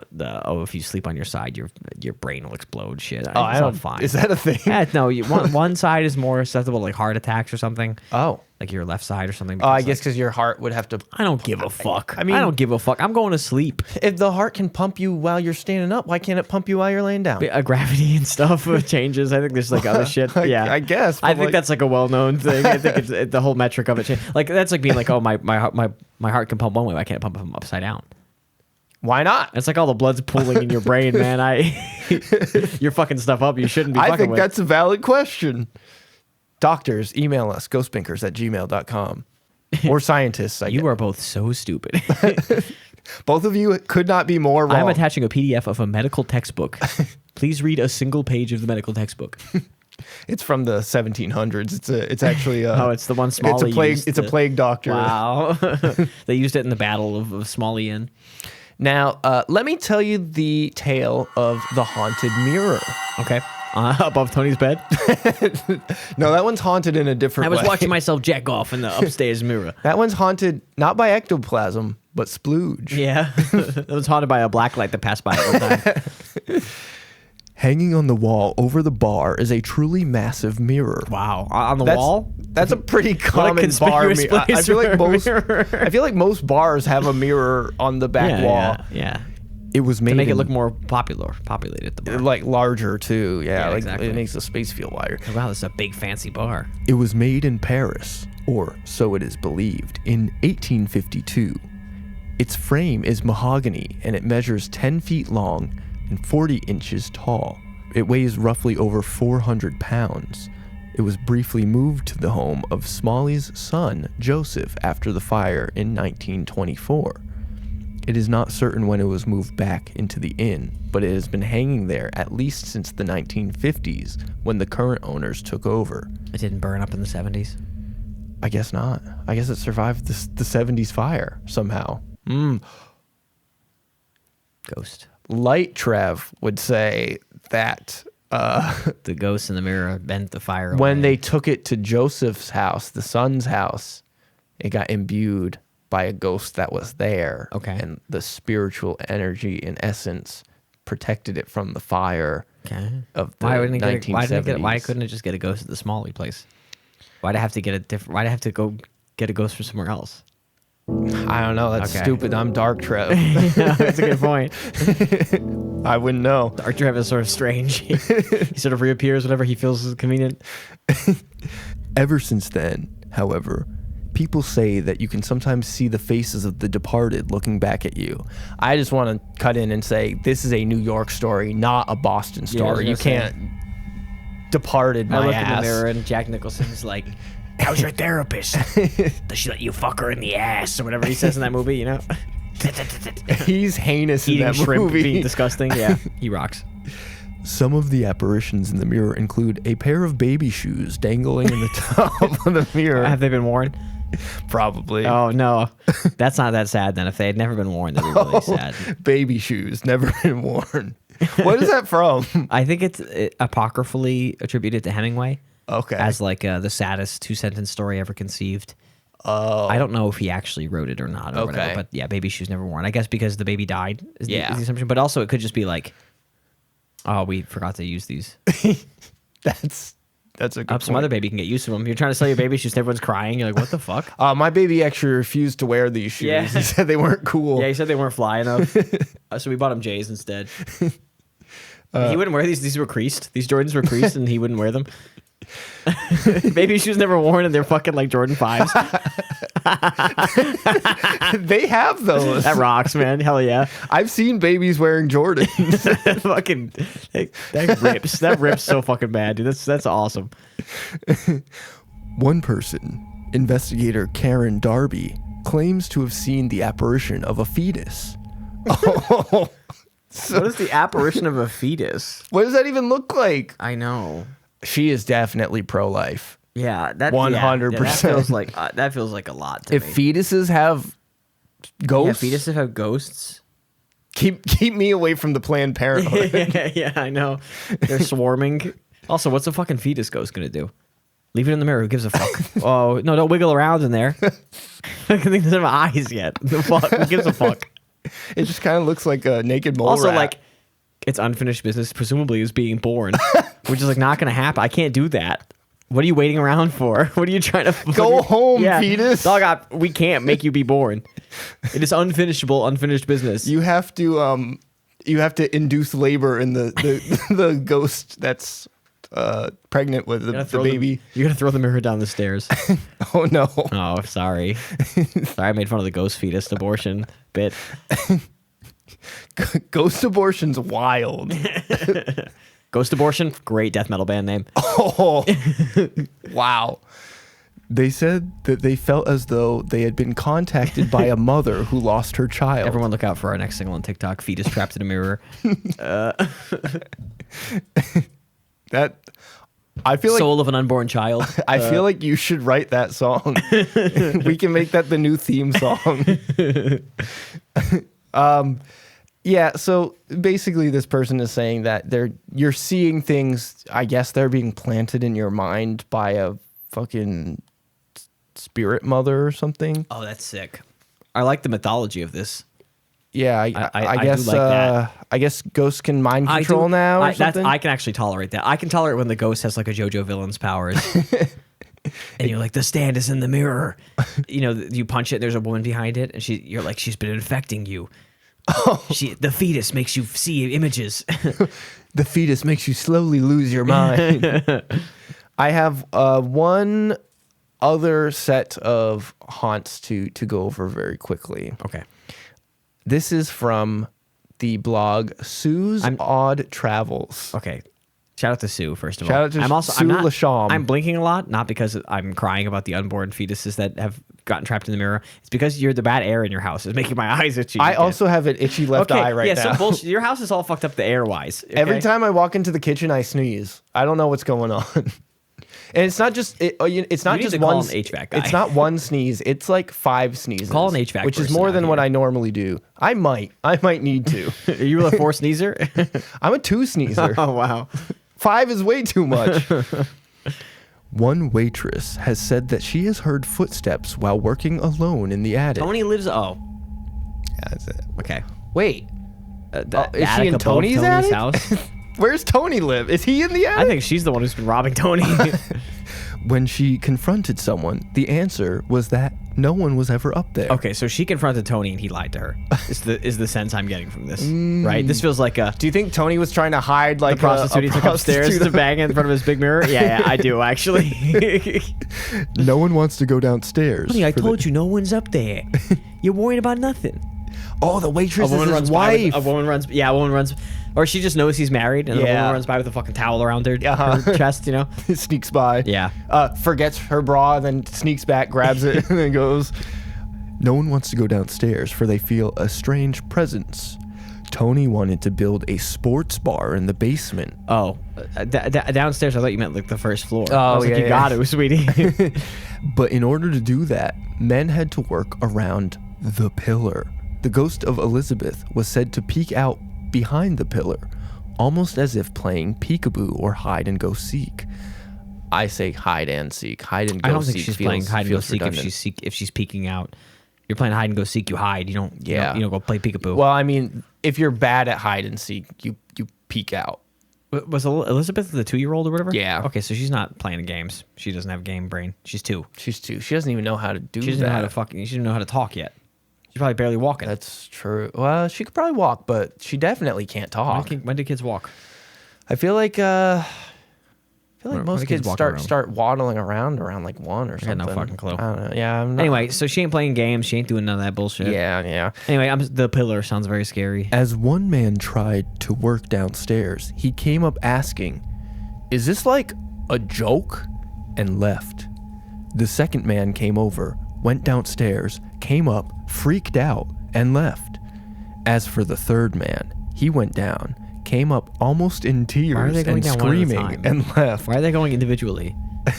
if you sleep on your side, your brain will explode shit. I don't. Fine. Is that a thing? Yeah, no. One side is more susceptible to heart attacks or something. Oh. Like your left side or something. I guess because your heart would have to. I don't give a fuck. I mean, I don't give a fuck. I'm going to sleep. If the heart can pump you while you're standing up, why can't it pump you while you're laying down? Gravity and stuff changes. I think there's other shit. Yeah, I guess. I think that's a well-known thing. I think it's the whole metric of it. That's like being my heart can pump one way. Why can't it pump upside down? Why not? It's like all the blood's pooling in your brain, man. You're fucking stuff up. You shouldn't be. I think that's a valid question. Doctors, email us, ghostbinkers@gmail.com. Or scientists, I guess. You are both so stupid. Both of you could not be more wrong. I'm attaching a PDF of a medical textbook. Please read a single page of the medical textbook. It's from the 1700s. It's actually it's the one Smalley used. It's a plague doctor. Wow. They used it in the Battle of Smalley Inn. Now, let me tell you the tale of the haunted mirror. Okay. Above Tony's bed? No, that one's haunted in a different way. I was watching myself jack off in the upstairs mirror. That one's haunted not by ectoplasm, but splooge. Yeah. That was haunted by a black light that passed by all the time. Hanging on the wall over the bar is a truly massive mirror. Wow. On the wall? That's a pretty common bar mirror. I feel like most bars have a mirror on the back wall. Yeah. It was made to make it look more populated at the bar. Like larger too. Yeah, exactly. It makes the space feel wider. Oh, wow, this is a big fancy bar. It was made in Paris, or so it is believed, in 1852. Its frame is mahogany and it measures 10 feet long and 40 inches tall. It weighs roughly over 400 pounds. It was briefly moved to the home of Smalley's son, Joseph, after the fire in 1924. It is not certain when it was moved back into the inn, but it has been hanging there at least since the 1950s, when the current owners took over. It didn't burn up in the 70s? I guess not. I guess it survived the 70s fire somehow. Ghost. Light Trev would say that the ghost in the mirror bent the fire away. When they took it to Joseph's house, the son's house, it got imbued by a ghost that was there. Okay. And the spiritual energy and essence protected it from the fire of the 1970s. Why couldn't it just get a ghost at the Smalley place? Why'd I have to get a different? Why'd I have to go get a ghost from somewhere else? I don't know. That's stupid. I'm Dark Trev. That's a good point. I wouldn't know. Dark Trev is sort of strange. He sort of reappears whenever he feels convenient. Ever since then, however, people say that you can sometimes see the faces of the departed looking back at you. I just want to cut in and say this is a New York story, not a Boston story. You can't departed my ass. I look in the mirror and Jack Nicholson's like, how's your therapist? Does she let you fuck her in the ass? Or whatever he says in that movie, you know? He's heinous Eating in that shrimp, movie. being disgusting. Yeah, he rocks. Some of the apparitions in the mirror include a pair of baby shoes dangling in the top of the mirror. Have they been worn? Probably. Oh, no. That's not that sad then. If they had never been worn, that'd be really sad. Baby shoes, never been worn. What is that from? I think it's apocryphally attributed to Hemingway. Okay. as like the saddest 2-sentence story ever conceived. Oh. I don't know if he actually wrote it or not, or Okay. whatever. But yeah, baby shoes never worn. I guess because the baby died is Yeah. the assumption. But also, it could just be like, oh, we forgot to use these. That's a good Some point. other baby can get used to them. You're trying to sell your baby shoes, and everyone's crying. You're like, what the fuck? My baby actually refused to wear these shoes. Yeah. He said they weren't cool. Yeah, he said they weren't fly enough, so we bought him J's instead. He wouldn't wear these. These were creased. These Jordans were creased, and he wouldn't wear them. Baby shoes never worn, and they're fucking like Jordan 5s. They have those. That rocks, man. Hell yeah. I've seen babies wearing Jordans. Fucking that rips. That rips so fucking bad, dude. That's awesome. One person, investigator Karen Darby, claims to have seen the apparition of a fetus. Oh, What is the apparition of a fetus? what does that even look like? I know. She is definitely pro-life. Yeah, that 100%. That feels like a lot to If me. fetuses have ghosts, Yeah, fetuses have ghosts. keep me away from the Planned Parenthood. Yeah, I know. They're swarming. Also, what's a fucking fetus ghost gonna do? Leave it in the mirror. Who gives a fuck? Oh no, don't wiggle around in there. I think doesn't have eyes yet. The fuck? Who gives a fuck? It just kind of looks like a naked mole Also, rat. like, it's unfinished business. Presumably, is being born, which is like not gonna happen. I can't do that. What are you waiting around for? What are you trying to Go home, fetus. Dog, we can't make you be born. It is unfinished business. you have to induce labor in the ghost that's pregnant with the baby. You're gonna throw the mirror down the stairs. Oh no. Oh, sorry. Sorry, I made fun of the ghost fetus abortion bit. Ghost abortion's wild. Ghost abortion, great death metal band name. Oh, wow. They said that they felt as though they had been contacted by a mother who lost her child. Everyone look out for our next single on TikTok, fetus trapped in a mirror. That I feel like Soul of an unborn child. I feel like you should write that song. We can make that the new theme song. Yeah, so basically this person is saying that you're seeing things, I guess they're being planted in your mind by a fucking spirit mother or something. Oh, that's sick. I like the mythology of this. Yeah, I I guess do like that. I guess ghosts can mind control now or something. I can actually tolerate that. I can tolerate when the ghost has like a JoJo villain's powers. And you're like, the stand is in the mirror. You know, you punch it, there's a woman behind it, and you're like, she's been infecting you. The fetus makes you see images. The fetus makes you slowly lose your mind. I have one other set of haunts to go over very quickly. Okay. This is from the blog Sue's Odd Travels. Okay. Shout out to Sue, first of all. Shout out to Sue Lasham. I'm blinking a lot, not because I'm crying about the unborn fetuses that have gotten trapped in the mirror. It's because the bad air in your house is making my eyes itchy. I also have an itchy left eye right now. So bullshit. Your house is all fucked up the air-wise. Okay? Every time I walk into the kitchen, I sneeze. I don't know what's going on. And it's not just it's not You need just to call one an HVAC guy. It's not one sneeze. It's like 5 sneezes. Call an HVAC which is person more out than what here. I normally do. I might need to. Are you a 4 sneezer? I'm a 2 sneezer. Oh, wow. 5 is way too much. One waitress has said that she has heard footsteps while working alone in the attic. Tony lives... Oh, Yeah, that's it. okay. Wait, The is she attic in above Tony's attic? house? Where's Tony live? Is he in the attic? I think she's the one who's been robbing Tony. When she confronted someone, the answer was that no one was ever up there. Okay, so she confronted Tony and he lied to her. Is the sense I'm getting from this, right? This feels like a Do you think Tony was trying to hide like the prostitute he took upstairs to bang in front of his big mirror? Yeah, I do actually. No one wants to go downstairs. Honey, I for told you no one's up there. You're worried about nothing. Oh, the waitress is his runs wife. by. A woman runs. Or she just knows he's married, and the woman runs by with a fucking towel around her chest, you know? Sneaks by. Yeah. Forgets her bra, then sneaks back, grabs it, and then goes. No one wants to go downstairs, for they feel a strange presence. Tony wanted to build a sports bar in the basement. Oh, downstairs, I thought you meant like the first floor. Oh, I was like, you got it, sweetie. But in order to do that, men had to work around the pillar. The ghost of Elizabeth was said to peek out behind the pillar, almost as if playing peekaboo or hide and go seek. I say hide and seek. Hide and go I don't seek think she's feels, playing hide and go feels seek redundant. if she's peeking out. You're playing hide and go seek. You hide. You don't. You don't go play peekaboo. Well, I mean, if you're bad at hide and seek, you peek out. Was Elizabeth the 2-year-old or whatever? Yeah. Okay, so she's not playing the games. She doesn't have game brain. She's 2. She's 2. She doesn't even know how to do She doesn't know how to she doesn't know how to talk yet. She's probably barely walking. That's true. Well, she could probably walk, but she definitely can't talk. When do kids walk? I feel like When most do kids kids walk start waddling around like 1 or I something. got no fucking clue. I don't know. Yeah. I'm not, Anyway, so she ain't playing games. She ain't doing none of that bullshit. Yeah. Anyway, the pillar sounds very scary. As one man tried to work downstairs, he came up asking, "Is this like a joke?" and left. The second man came over, went downstairs, came up, freaked out, and left. As for the third man, he went down, came up almost in Why are tears they going and down one at a screaming time? and left. Why are they going individually?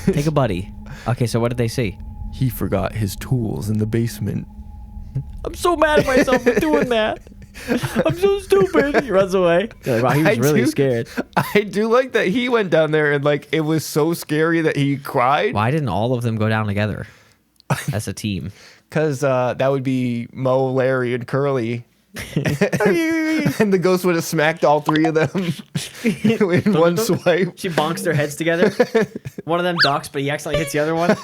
Take a buddy. Okay, so what did they see? He forgot his tools in the basement. I'm so mad at myself for doing that. I'm so stupid. He runs away. Like, wow, he was really scared. I do like that he went down there and like it was so scary that he cried. Why didn't all of them go down together as a team? Because that would be Mo, Larry, and Curly. And the ghost would have smacked all 3 of them in one swipe. She bonks their heads together. One of them ducks, but he accidentally hits the other one.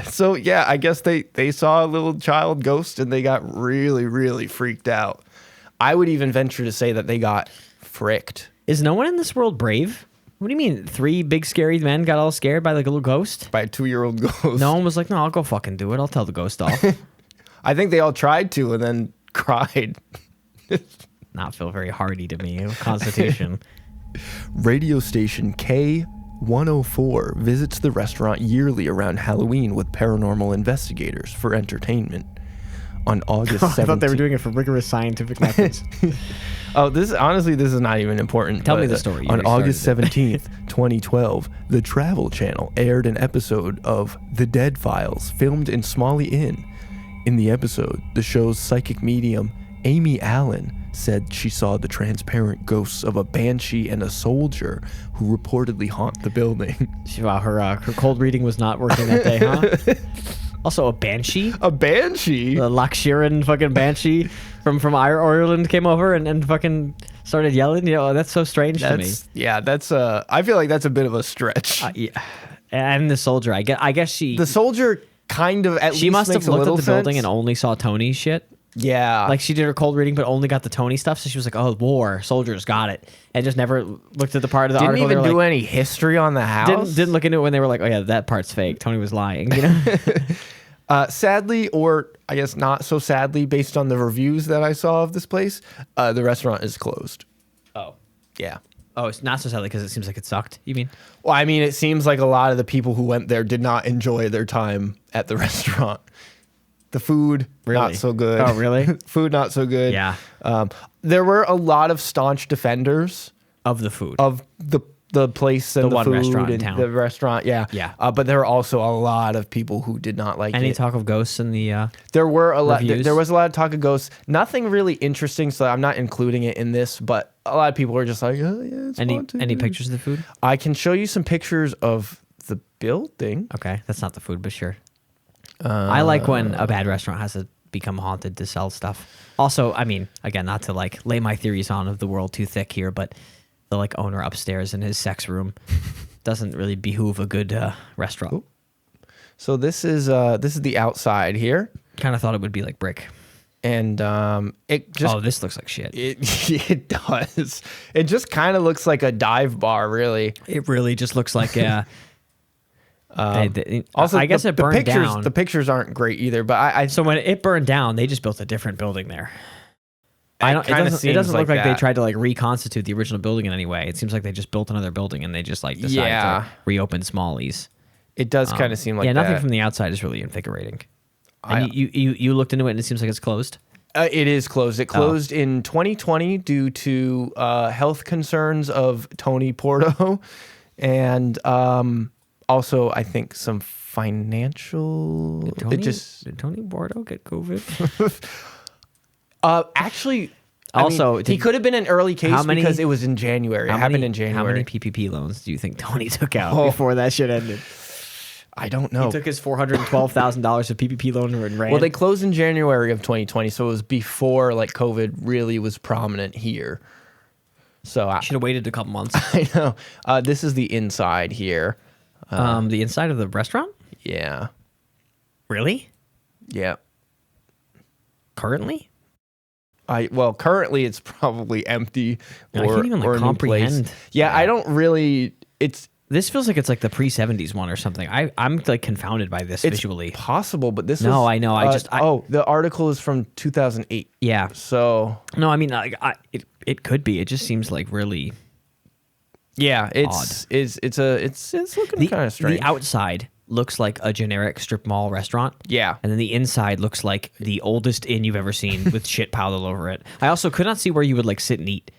So yeah, I guess they saw a little child ghost and they got really, really freaked out. I would even venture to say that they got fricked. Is no one in this world brave? What do you mean? 3 big scary men got all scared by like a little ghost? By a 2-year-old ghost. No one was like, no, I'll go fucking do it. I'll tell the ghost off. I think they all tried to and then cried. Not feel very hardy to me. Constitution. Radio station K104 visits the restaurant yearly around Halloween with paranormal investigators for entertainment. On August 17th. I thought they were doing it for rigorous scientific methods. Oh, this is not even important. Tell me but, the story. You On already August started 17th, 2012, the Travel Channel aired an episode of The Dead Files filmed in Smalley Inn. In the episode, the show's psychic medium, Amy Allen, said she saw the transparent ghosts of a banshee and a soldier who reportedly haunt the building. Wow, her cold reading was not working that day, huh? Also, a banshee? A banshee? The Loch Sheeran fucking banshee from Ireland came over and fucking started yelling. You know, that's so strange to me. Yeah, that's I feel like that's a bit of a stretch. Yeah. And the soldier, I guess she... The soldier kind of at least She must have makes a looked at little the building sense. and only saw Tony's shit. Yeah. Like she did her cold reading, but only got the Tony stuff. So she was like, "Oh, war, soldiers, got it," and just never looked at the part of the Didn't article. even they were do like, any history on the house. Didn't look into it when they were like, "Oh yeah, that part's fake. Tony was lying." You know. Sadly, or I guess not so sadly, based on the reviews that I saw of this place, the restaurant is closed. Oh. Yeah. Oh, it's not so sadly because it seems like it sucked. You mean? Well, I mean, it seems like a lot of the people who went there did not enjoy their time at the restaurant. The food, Really? not so good. Oh, really? Food, not so good. Yeah. There were a lot of staunch defenders Of the food. of the place and The the one food restaurant in and town. the restaurant. Yeah. Yeah. But there were also a lot of people who did not like Any it. talk of ghosts in the? There were a lot. Reviews? There was a lot of talk of ghosts. Nothing really interesting, so I'm not including it in this. But a lot of people were just like, "Oh yeah, it's haunted." Any pictures of the food? I can show you some pictures of the building. Okay, that's not the food, but sure. I like when a bad restaurant has to become haunted to sell stuff. Also, I mean, again, not to like lay my theories on of the world too thick here, but the like owner upstairs in his sex room doesn't really behoove a good restaurant. So this is the outside here, Kind of thought it would be like brick. and it just Oh, this looks like shit. it does. It just kind of looks like a dive bar, really. It really just looks like a. Also, I guess it burned pictures, down. The pictures aren't great either, but I So when it burned down, they just built a different building there. It kinda doesn't seems look like they that. tried to like reconstitute the original building in any way. It seems like they just built another building and they just like decided Yeah. to reopen Smalley's. It does kind of seem like nothing that. from the outside is really invigorating. And you looked into it and it seems like it's closed. It is closed. It closed in 2020 due to health concerns of Tony Porto, and also I think some financial. Did Tony Bordeaux get COVID? Actually, Also, he could have been an early case because it was in January. It happened in January. How many PPP loans do you think Tony took out before that shit ended? I don't know. He took his $412,000 of PPP loan and ran. Well, they closed in January of 2020, so it was before like COVID really was prominent here. So I should have waited a couple months. I know. This is the inside here. The inside of the restaurant? Yeah. Really? Yeah. Currently? Currently it's probably empty I can't even like comprehend. Yeah, I don't really. This feels like it's like the pre-70s one or something. I'm like confounded by this visually. It's possible, but this. No, I know. The article is from 2008. Yeah. So no, I mean, it could be. It just seems like really. Yeah, it's looking kind of strange. The outside looks like a generic strip mall restaurant. Yeah. And then the inside looks like the oldest inn you've ever seen with shit piled all over it. I also could not see where you would like sit and eat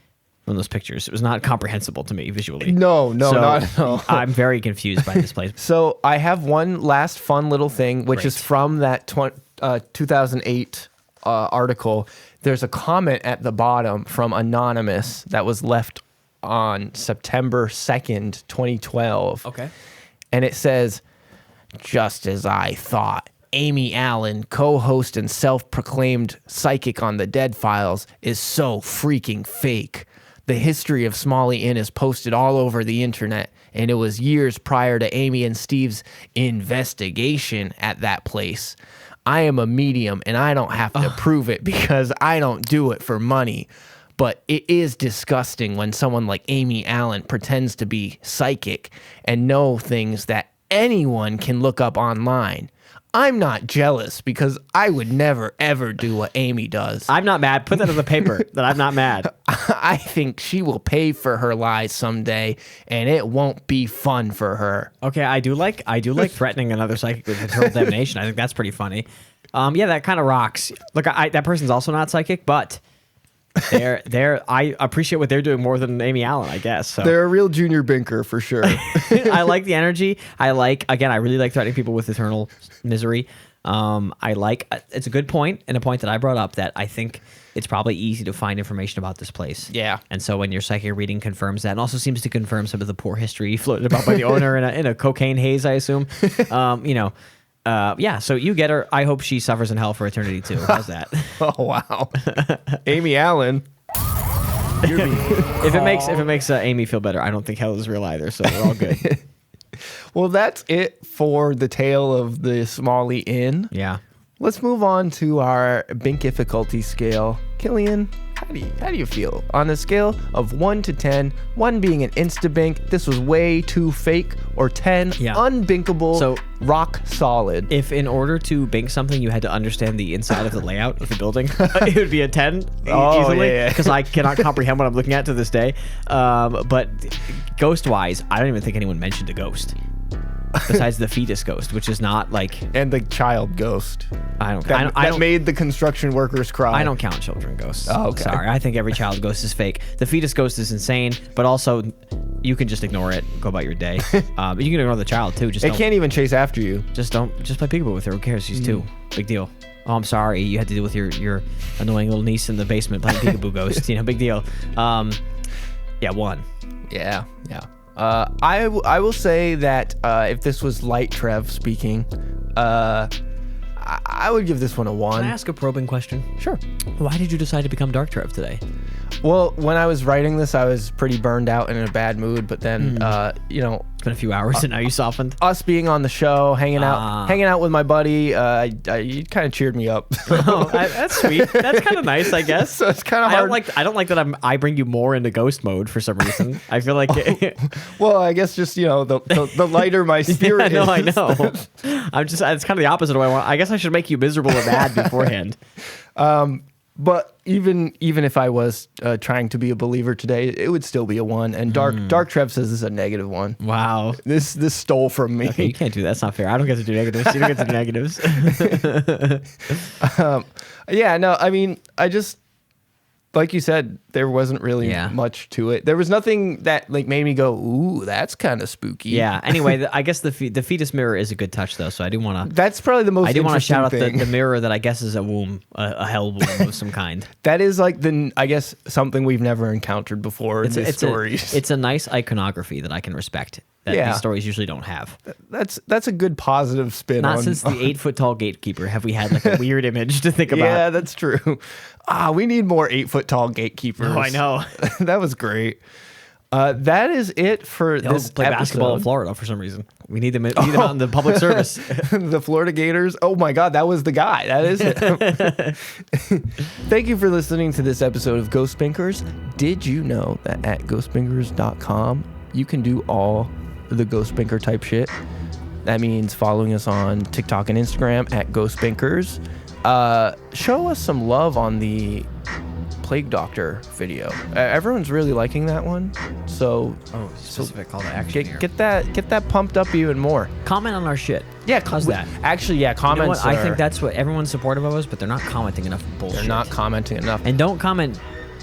from those pictures. It was not comprehensible to me visually. No, not at all. I'm very confused by this place. So I have one last fun little thing, which is from that 2008 article. There's a comment at the bottom from Anonymous that was left on September 2nd, 2012. Okay. And it says, "Just as I thought, Amy Allen, co-host and self-proclaimed psychic on the Dead Files, is so freaking fake. The history of Smalley Inn is posted all over the internet, and it was years prior to Amy and Steve's investigation at that place. I am a medium, and I don't have to prove it because I don't do it for money. But it is disgusting when someone like Amy Allen pretends to be psychic and know things that anyone can look up online. I'm not jealous because I would never, ever do what Amy does. I'm not mad. Put that on the paper that I'm not mad. I think she will pay for her lies someday, and it won't be fun for her." Okay, I do like threatening another psychic with eternal damnation. I think that's pretty funny. Yeah, that kind of rocks. Look, that person's also not psychic, but I appreciate what they're doing more than Amy Allen, I guess. So. They're a real junior binker for sure. I like the energy. I really like threatening people with eternal misery. It's a good point, and a point that I brought up, that I think it's probably easy to find information about this place. Yeah. And so when your psychic reading confirms that, and also seems to confirm some of the poor history floated about by the owner in a cocaine haze, I assume. So you get her. I hope she suffers in hell for eternity too. How's that? Oh wow, Amy Allen. If it makes Amy feel better, I don't think hell is real either. So we're all good. Well, that's it for the tale of the Smalley Inn. Yeah. Let's move on to our binkificulty scale. Killian, how do you feel on a scale of 1 to 10? 1 being an insta-bink, this was way too fake, or 10 unbinkable, so rock solid. If in order to bink something you had to understand the inside of the layout of the building, it would be a 10 easily, because I cannot comprehend what I'm looking at to this day. But ghost-wise, I don't even think anyone mentioned a ghost. Besides the fetus ghost, which is not like... And the child ghost. That made the construction workers cry. I don't count children ghosts. Oh, okay. Sorry, I think every child ghost is fake. The fetus ghost is insane, but also you can just ignore it, go about your day. You can ignore the child too. It can't even chase after you. Just play peekaboo with her. Who cares? She's 2. Big deal. Oh, I'm sorry. You had to deal with your annoying little niece in the basement playing peekaboo ghost. Big deal. 1. Yeah. I will say that if this was light Trev speaking, I would give this one a 1. Can I ask a probing question? Sure. Why did you decide to become Dark Trev today? Well, when I was writing this, I was pretty burned out and in a bad mood. But then, it's been a few hours and now you softened. Us being on the show, hanging out with my buddy, you kind of cheered me up. That's sweet. That's kind of nice, I guess. So it's kind of hard. I don't like that I bring you more into ghost mode for some reason. I feel like. Well, I guess just the lighter my spirit is. I know. It's kind of the opposite of what I want. I guess I should make you miserable and mad beforehand. But even if I was trying to be a believer today, it would still be a 1. And Dark Trev says this is a negative 1. Wow. This stole from me. Okay, you can't do that. That's not fair. I don't get to do negatives. You don't get to do negatives. Yeah, no, I mean, like you said, there wasn't really much to it. There was nothing that like made me go, ooh, that's kind of spooky. Yeah. Anyway, I guess the fetus mirror is a good touch, though. So I do want to. That's probably the most. I do want to shout out thing. the mirror that I guess is a womb, a hell womb of some kind. That is like I guess something we've never encountered before in these stories. It's a nice iconography that I can respect. That these stories usually don't have. That's a good positive spin. Not since the 8-foot-tall gatekeeper have we had like a weird image to think about. Yeah, that's true. We need more 8-foot-tall gatekeepers. Oh, I know. That was great. That is it for this play episode. basketball in Florida for some reason. We need them out in the public service. The Florida Gators. Oh my God, that was the guy. That is it. Thank you for listening to this episode of Ghost Binkers. Did you know that at ghostbinkers.com you can do all the Ghost Binker type shit? That means following us on TikTok and Instagram at Ghost Binkers. Show us some love on the Plague Doctor video. Everyone's really liking that one. So specific call to action here. Get that pumped up even more. Comment on our shit. Yeah, how's that? Actually, yeah, comments. I think that's what everyone's supportive of us, but they're not commenting enough bullshit. They're not commenting enough. And don't comment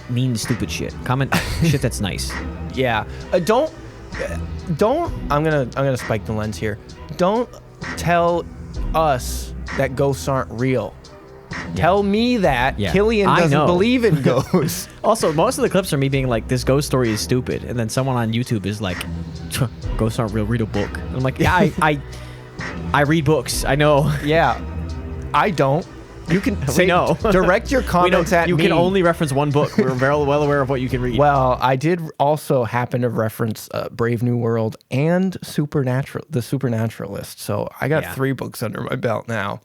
mean, stupid shit. Comment shit that's nice. Yeah. Don't. I'm gonna spike the lens here. Don't tell us that ghosts aren't real. Tell me that Killian doesn't believe in ghosts. Also, most of the clips are me being like, this ghost story is stupid. And then someone on YouTube is like, ghosts aren't real, read a book. And I'm like, yeah, I read books. I know. Yeah. I don't. You can say, no. Direct your comments at me. You can only reference one book. We're well aware of what you can read. Well, I did also happen to reference Brave New World and The Supernaturalist. So I got 3 books under my belt now.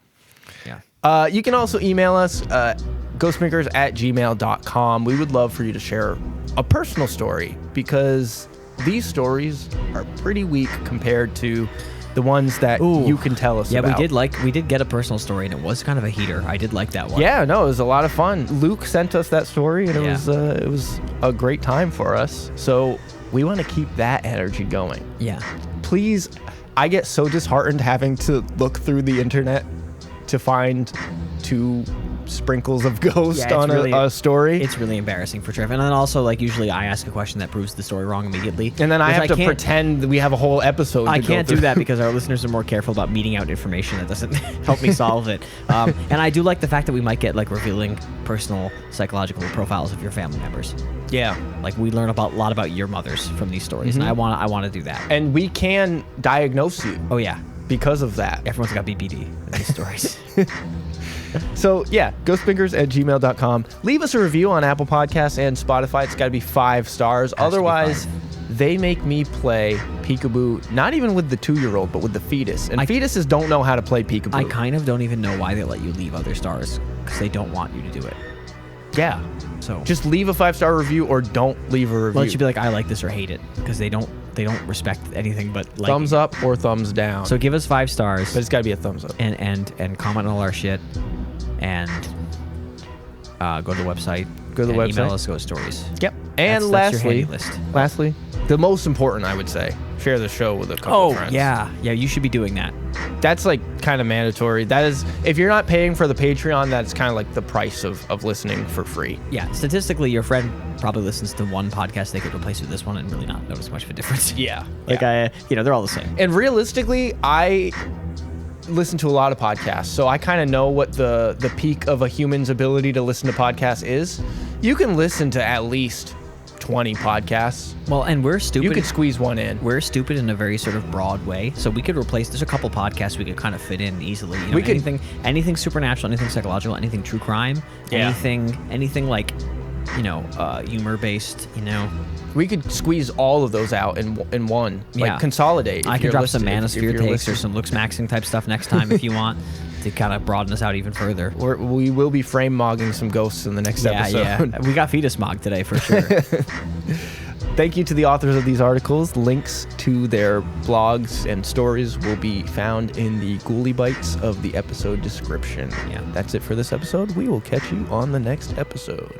Yeah. You can also email us, ghostbinkers@gmail.com. We would love for you to share a personal story because these stories are pretty weak compared to the ones that you can tell us about. Yeah, we did get a personal story, and it was kind of a heater. I did like that one. Yeah, no, it was a lot of fun. Luke sent us that story, and it was a great time for us. So we want to keep that energy going. Yeah. Please, I get so disheartened having to look through the internet to find 2 sprinkles of ghost on a story. It's really embarrassing for Trev. And then also, like, usually I ask a question that proves the story wrong immediately. And then I have to pretend that we have a whole episode. I can't do that because our listeners are more careful about meeting out information that doesn't help me solve it. And I do like the fact that we might get, like, revealing personal psychological profiles of your family members. Yeah. Like, we learn a lot about your mothers from these stories. And I want to do that. And we can diagnose you. Oh, yeah. Because of that. Everyone's got BBD in these stories. So, yeah, ghostbinkers@gmail.com. Leave us a review on Apple Podcasts and Spotify. It's got to be 5 stars. Otherwise, they make me play peekaboo, not even with the 2-year-old, but with the fetus. And fetuses don't know how to play peekaboo. I kind of don't even know why they let you leave other stars, because they don't want you to do it. Yeah. So just leave a 5-star review or don't leave a review. Well, it should be like, I like this or hate it, because they don't respect anything but like thumbs up or thumbs down. So give us 5 stars. But it's got to be a thumbs up. And comment on all our shit. And go to the website. Go to the website. Email us ghost stories. Yep. And that's your handy list. Lastly, the most important, I would say, share the show with a couple friends. Yeah, you should be doing that. That's like kind of mandatory. That is, if you're not paying for the Patreon, that's kind of like the price of listening for free. Yeah, statistically, your friend probably listens to one podcast they could replace with this one and really not notice much of a difference. Yeah. They're all the same. And realistically, I listen to a lot of podcasts, so I kind of know what the peak of a human's ability to listen to podcasts is. You can listen to at least 20 podcasts. Well, and we're stupid. You could squeeze one in. We're stupid in a very sort of broad way, so we could replace. There's a couple podcasts we could kind of fit in easily. You know, anything supernatural, anything psychological, anything true crime, anything like, humor based. We could squeeze all of those out in one. Like consolidate. I can drop some Manosphere takes or some Looks Maxing type stuff next time if you want to kind of broaden us out even further. We will be frame mogging some ghosts in the next episode. Yeah, we got fetus mog today for sure. Thank you to the authors of these articles. Links to their blogs and stories will be found in the Ghouly Bites of the episode description. Yeah. That's it for this episode. We will catch you on the next episode.